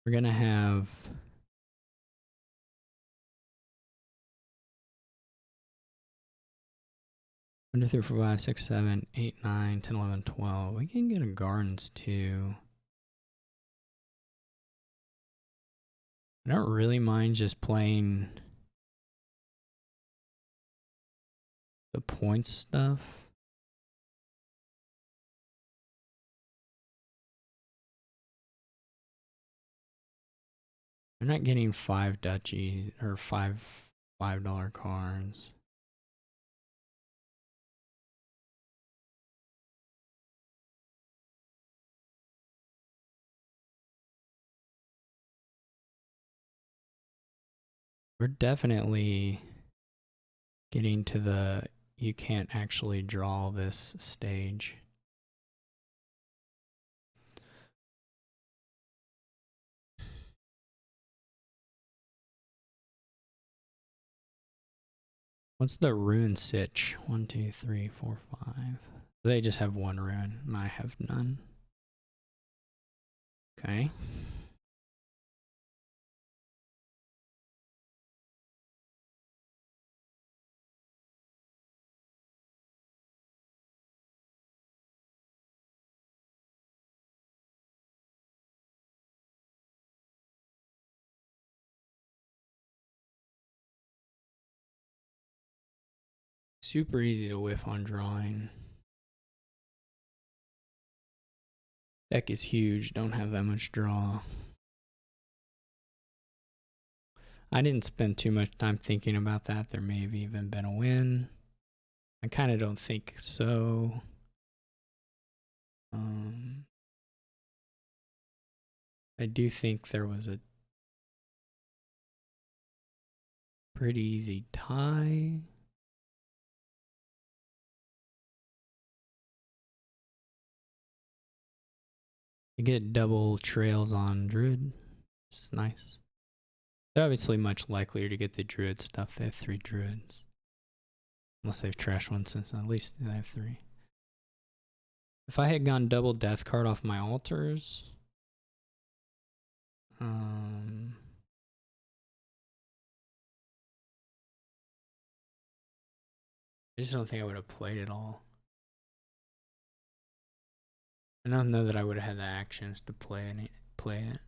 We're gonna have 1, 2, 3, 4, 5, 6, 7, 8, 9, 10, 11, 12. We can get a gardens too. I don't really mind just playing the points stuff. They're not getting 5 duchy or $5 cards. We're definitely getting to the you can't actually draw this stage. What's the rune sitch? 1, 2, 3, 4, 5. They just have 1 rune, and I have none. Okay. Super easy to whiff on drawing. Deck is huge, don't have that much draw. I didn't spend too much time thinking about that. There may have even been a win. I kind of don't think so. I do think there was a pretty easy tie. You get double trails on Druid, which is nice. They're obviously much likelier to get the Druid stuff. They have 3 Druids. Unless they've trashed one since at least they have 3. If I had gone double Death card off my altars, I just don't think I would have played it all. I don't know that I would have had the actions to play it.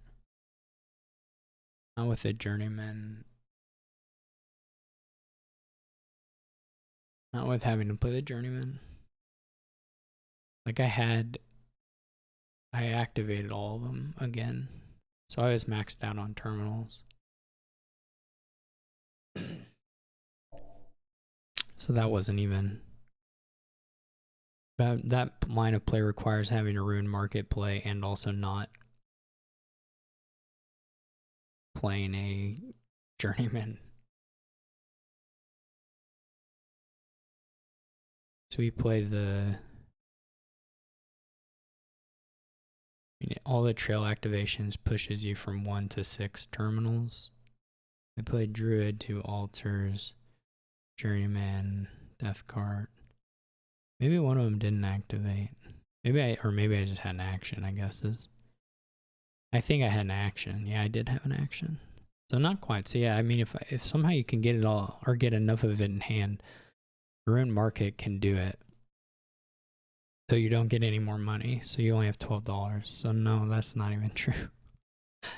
Not with a journeyman. Not with having to play the journeyman. Like I activated all of them again. So I was maxed out on terminals. So that wasn't even... That line of play requires having a Rune Market play and also not playing a journeyman. So we play all the trail activations pushes you from 1 to 6 terminals. I played Druid, 2 altars, Journeyman, Death card. Maybe one of them didn't activate. Maybe I just had an action, I guess is. I think I had an action. Yeah, I did have an action. So not quite. So yeah, I mean if somehow you can get it all or get enough of it in hand, Rune Market can do it. So you don't get any more money. So you only have $12. So no, that's not even true.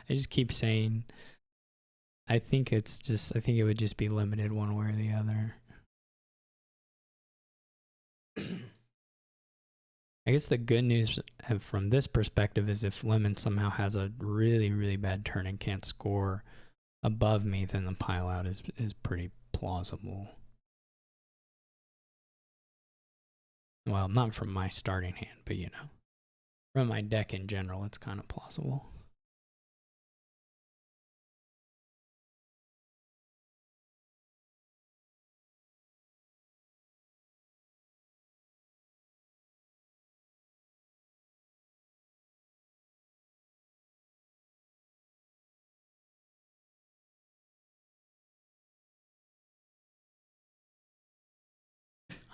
I just keep saying I think it would just be limited one way or the other. I guess the good news from this perspective is if Lemon somehow has a really, really bad turn and can't score above me, then the pile out is pretty plausible. Well, not from my starting hand, but you know, from my deck in general, it's kind of plausible.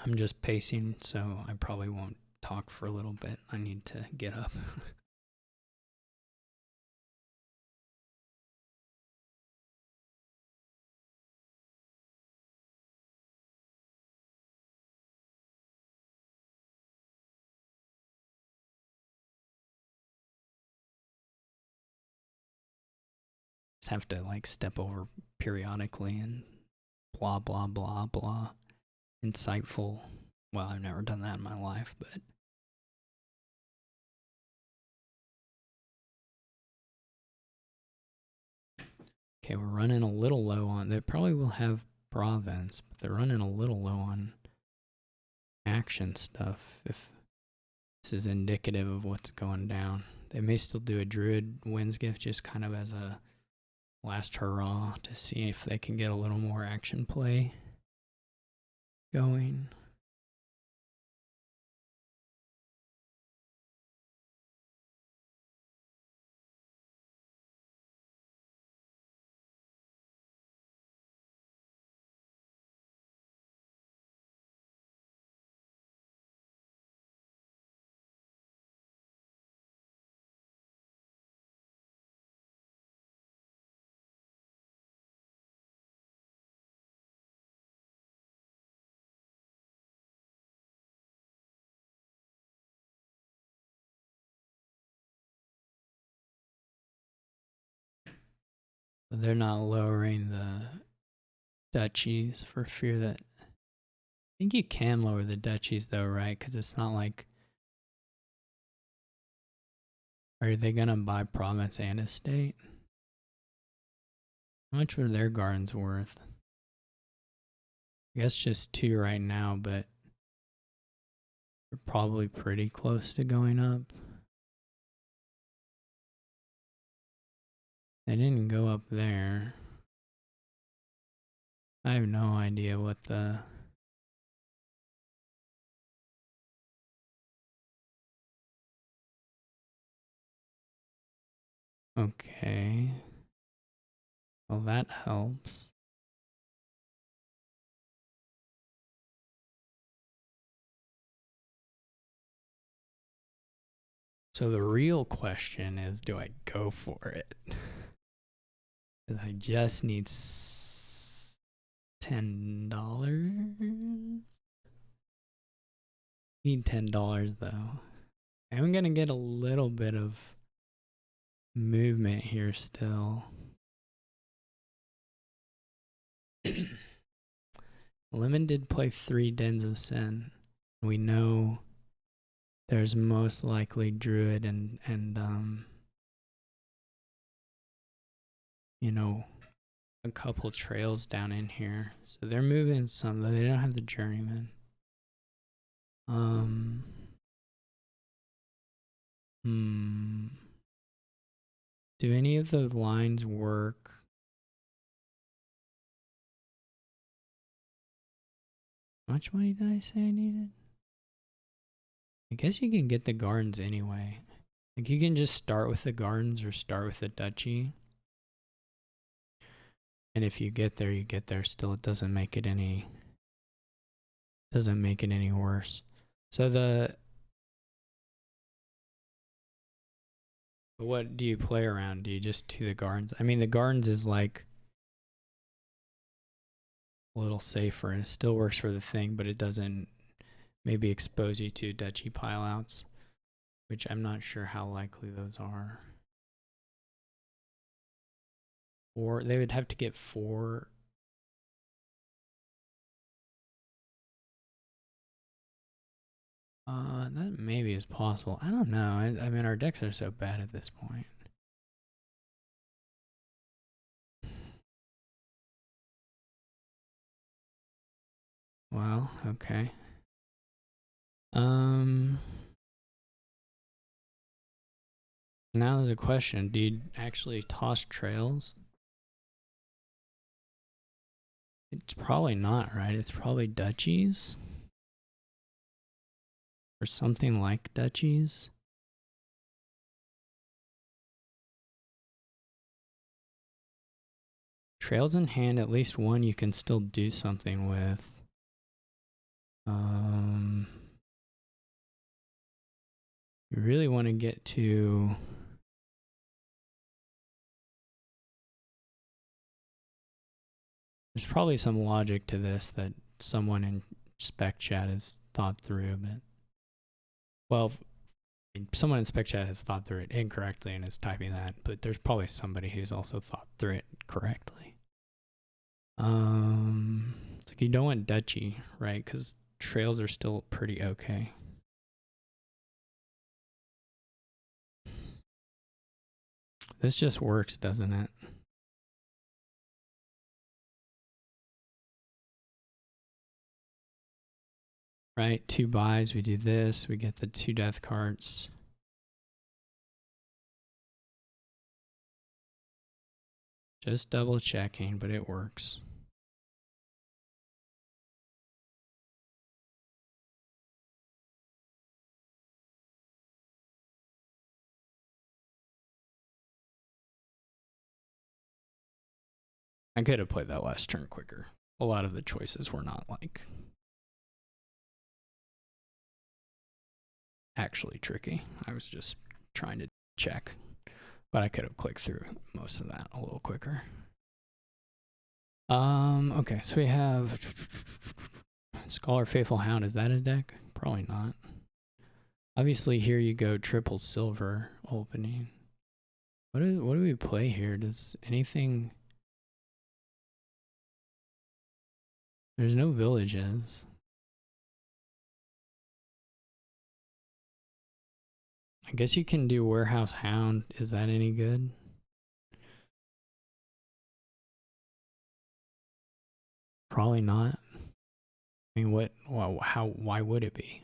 I'm just pacing, so I probably won't talk for a little bit. I need to get up. Just have to like step over periodically and blah, blah, blah, blah. Insightful. Well, I've never done that in my life, but okay, we're running a little low on... They probably will have province, but they're running a little low on action stuff. If this is indicative of what's going down, they may still do a Druid Winds Gift just kind of as a last hurrah to see if they can get a little more action play going. But they're not lowering the duchies for fear that think you can lower the duchies though, right? Because it's not like, are they gonna buy province and estate? How much were their gardens worth? I guess just 2 right now, but they're probably pretty close to going up. They didn't go up there. I have no idea what the... Okay. Well, that helps. So the real question is, do I go for it? Because I just need $10. Need $10 though. I'm gonna get a little bit of movement here still. Lemon did play 3 Dens of Sin. We know there's most likely Druid and you know, a couple trails down in here. So they're moving some, though they don't have the Journeyman. Do any of the lines work? How much money did I say I needed? I guess you can get the gardens anyway. Like you can just start with the gardens or start with the duchy. And if you get there, you get there. Still, it doesn't make it any worse. So what do you play around? Do you just do the gardens? I mean, the gardens is like a little safer and it still works for the thing, but it doesn't maybe expose you to duchy pileouts, which I'm not sure how likely those are. Or they would have to get 4. That maybe is possible. I don't know. I mean, our decks are so bad at this point. Well, okay. Now there's a question. Do you actually toss trails? It's probably not, right? It's probably duchies. Or something like duchies. Trails in hand, at least one you can still do something with. You really want to get to... There's probably some logic to this that someone in spec chat has thought through, but... Well, someone in spec chat has thought through it incorrectly and is typing that, but there's probably somebody who's also thought through it correctly. It's like you don't want duchy, right? Because trails are still pretty okay. This just works, doesn't it? Right, 2 buys, we do this, we get the 2 death cards. Just double checking, but it works. I could have played that last turn quicker. A lot of the choices were not like actually tricky. I was just trying to check, but I could have clicked through most of that a little quicker. Okay, so we have Scholar Faithful Hound. Is that a deck? Probably not. Obviously, here you go, triple silver opening. What do we play here? Does anything... There's no villages. I guess you can do Warehouse Hound. Is that any good? Probably not. I mean, why would it be?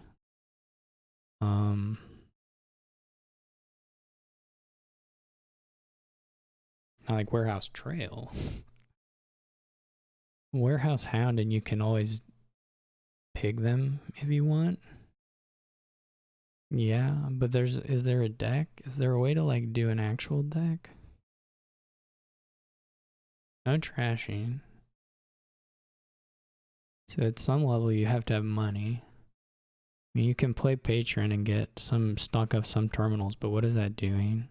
Not like Warehouse Trail. Warehouse Hound, and you can always pig them if you want. Yeah, but is there a deck? Is there a way to like do an actual deck? No trashing. So at some level you have to have money. I mean, you can play Patron and get some stock up some terminals, but what is that doing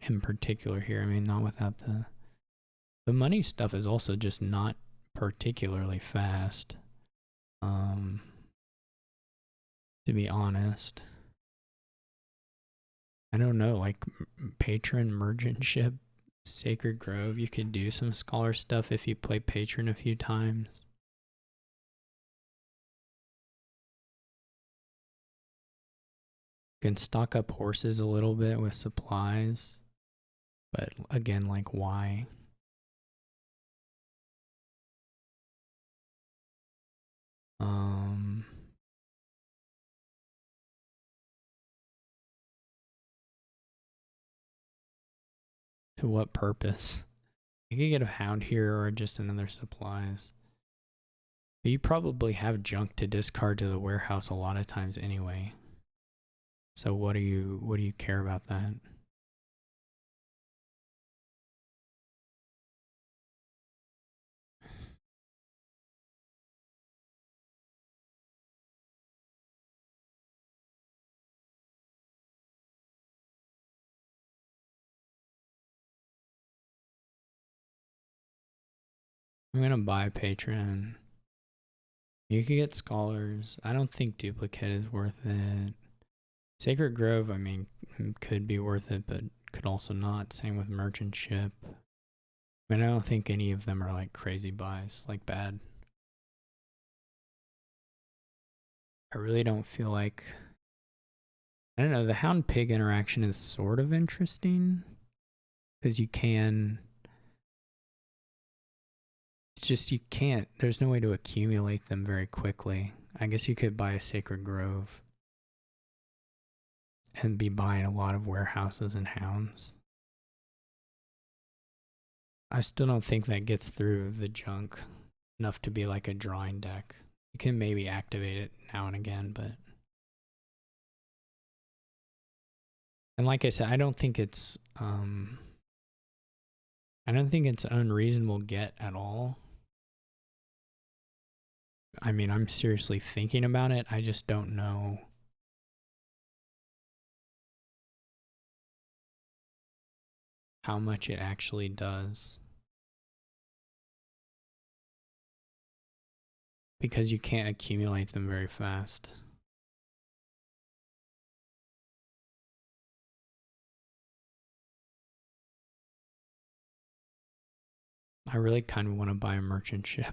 in particular here? I mean, not without the money stuff is also just not particularly fast. To be honest, I don't know, like Patron, Merchant Ship, Sacred Grove, you could do some Scholar stuff if you play Patron a few times. You can stock up horses a little bit with supplies, but again, like why? To what purpose? You could get a hound here or just another supplies. But you probably have junk to discard to the warehouse a lot of times anyway. So what do you care about that? I'm gonna buy Patron. You could get Scholars. I don't think Duplicate is worth it. Sacred Grove, I mean, could be worth it, but could also not. Same with Merchant Ship. I mean, I don't think any of them are like crazy buys, like bad. I really don't feel like... I don't know, the Hound Pig interaction is sort of interesting. Because you can... It's just you can't... There's no way to accumulate them very quickly. I guess you could buy a Sacred Grove and be buying a lot of warehouses and hounds. I still don't think that gets through the junk enough to be like a drawing deck. You can maybe activate it now and again, but... And like I said, I don't think it's unreasonable get at all. I mean, I'm seriously thinking about it. I just don't know how much it actually does. Because you can't accumulate them very fast. I really kind of want to buy a Merchant Ship.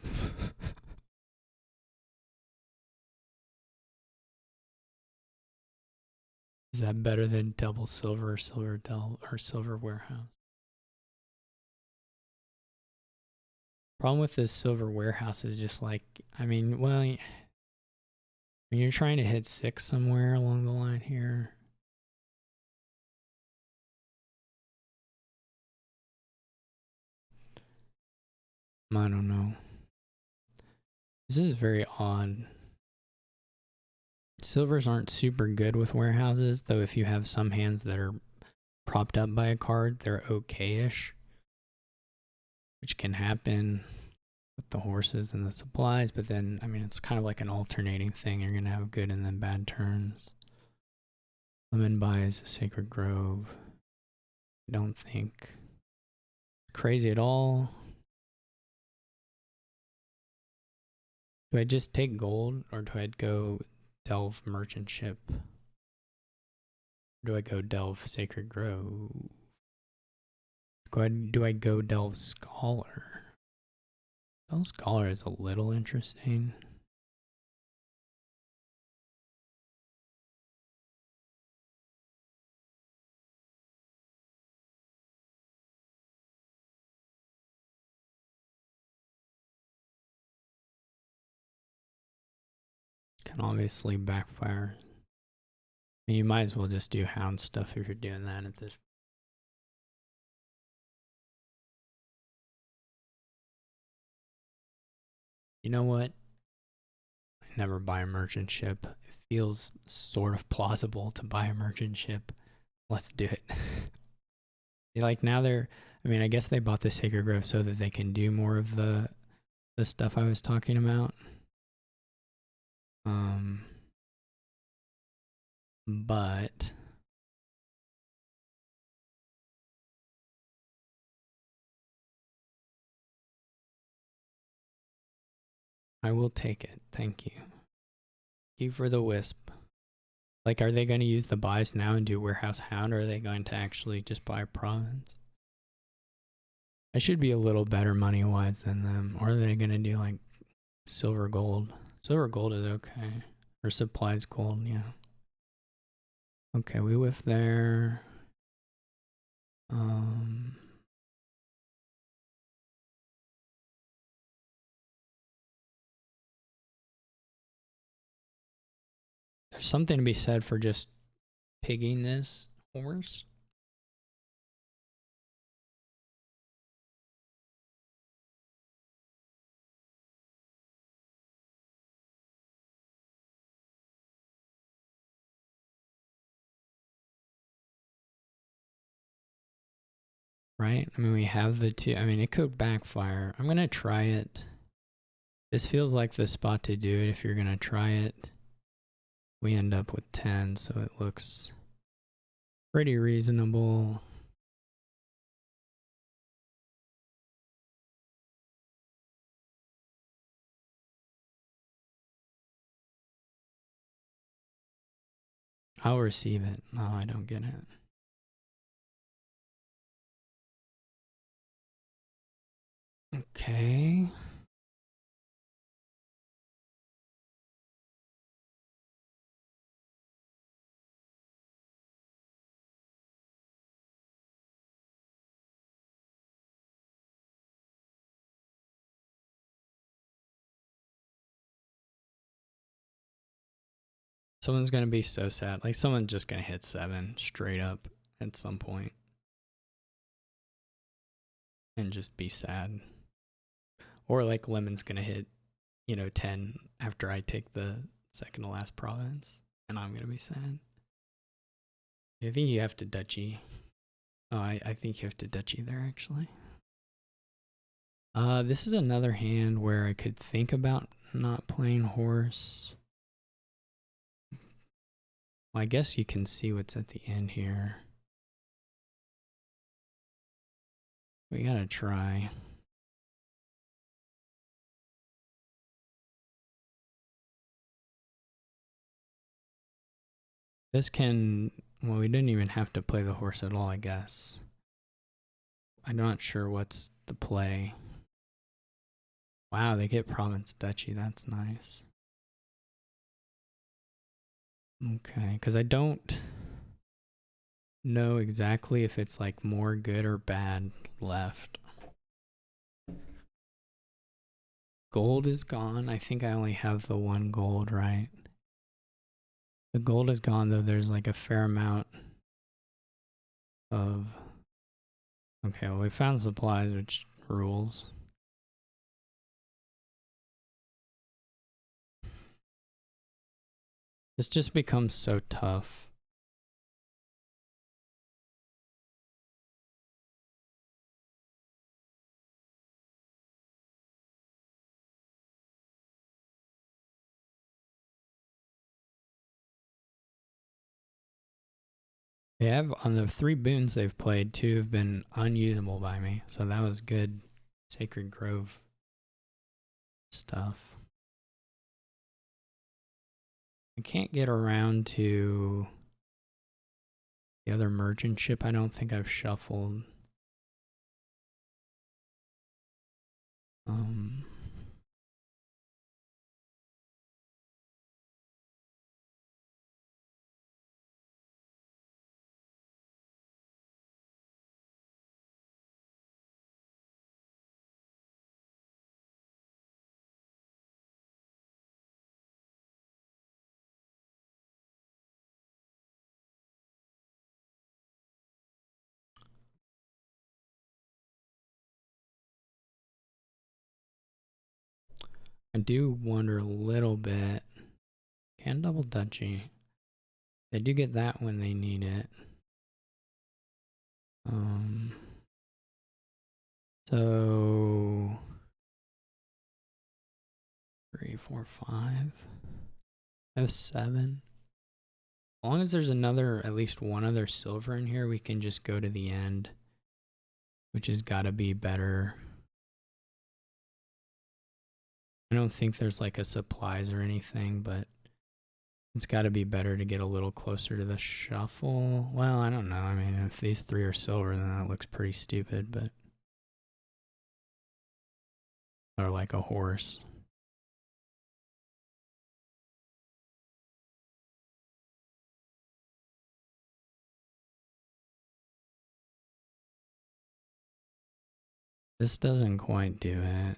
Is that better than double silver or silver Dell or silver warehouse? Problem with this silver warehouse is just like, I mean, well, when you're trying to hit 6 somewhere along the line here. I don't know. This is very odd. Silvers aren't super good with warehouses, though if you have some hands that are propped up by a card, they're okay-ish. Which can happen with the horses and the supplies, but then, I mean, it's kind of like an alternating thing. You're going to have good and then bad turns. Lemon buys a Sacred Grove. I don't think crazy at all. Do I just take gold, or do I go delve Merchant Ship? Or do I go delve Sacred Grove? Do I go delve Scholar? Delve Scholar is a little interesting. can obviously backfire. And you might as well just do hound stuff if you're doing that at this. You know what? I never buy a merchant ship. It feels sort of plausible to buy a merchant ship. Let's do it. Like now I mean, I guess they bought the Sacred Grove so that they can do more of the stuff I was talking about. But I will take it. Thank you. Thank you for the wisp. Like, are they going to use the buys now and do Warehouse Hound, or are they going to actually just buy a province? I should be a little better money-wise than them. Or are they going to do, like, silver gold? Silver gold is okay. Or supplies gold, yeah. Okay, we whiff there. There's something to be said for just pigging this horse. Right? I mean, we have the two. I mean, it could backfire. I'm going to try it. This feels like the spot to do it if you're going to try it. We end up with 10, so it looks pretty reasonable. I'll receive it. No, I don't get it. Okay. Someone's going to be so sad. Like, someone's just going to hit 7 straight up at some point and just be sad. Or, like, Lemon's going to hit, 10 after I take the second to last province, and I'm going to be sad. I think you have to Dutchy. Oh, I think you have to Dutchy there, actually. This is another hand where I could think about not playing horse. Well, I guess you can see what's at the end here. We gotta try. This can, well, we didn't even have to play the horse at all, I guess. I'm not sure what's the play. Wow, they get province duchy. That's nice. Okay, because I don't know exactly if it's like more good or bad left. Gold is gone. I think I only have the one gold, right? The gold is gone, though there's like a fair amount of... Okay, well, we found supplies, which rules. This just becomes so tough. They have, on the 3 boons they've played, 2 have been unusable by me, so that was good Sacred Grove stuff. I can't get around to the other merchant ship. I don't think I've shuffled. I do wonder a little bit. Can double Dutchie. They do get that when they need it. So 3, 4, 5. F7. As long as there's at least one other silver in here, we can just go to the end, which has got to be better. I don't think there's like a supplies or anything, but it's got to be better to get a little closer to the shuffle. Well, I don't know. I mean, if these 3 are silver, then that looks pretty stupid, but. Or like a horse. This doesn't quite do it.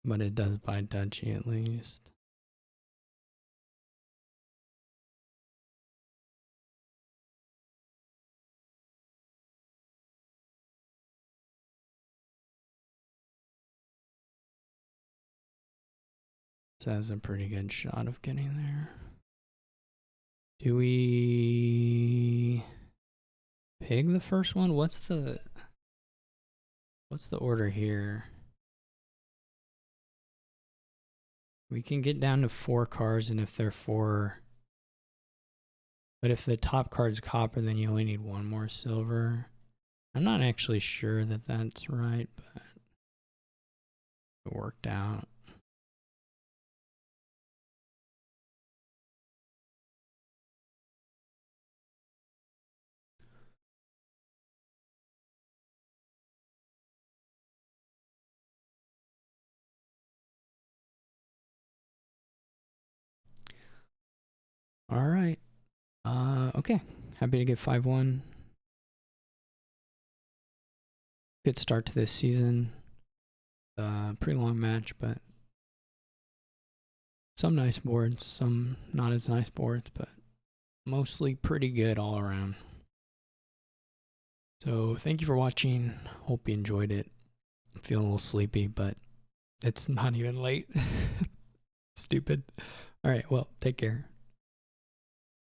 But it does buy Dutchie at least. So that's a pretty good shot of getting there. Do we pig the first one? What's the order here? We can get down to 4 cards, and if they're 4, but if the top card's copper, then you only need 1 more silver. I'm not actually sure that that's right, but it worked out. All right. Okay. Happy to get 5-1. Good start to this season. Pretty long match, but some nice boards, some not as nice boards, but mostly pretty good all around. So thank you for watching. Hope you enjoyed it. I'm feeling a little sleepy, but it's not even late. Stupid. All right. Well, take care.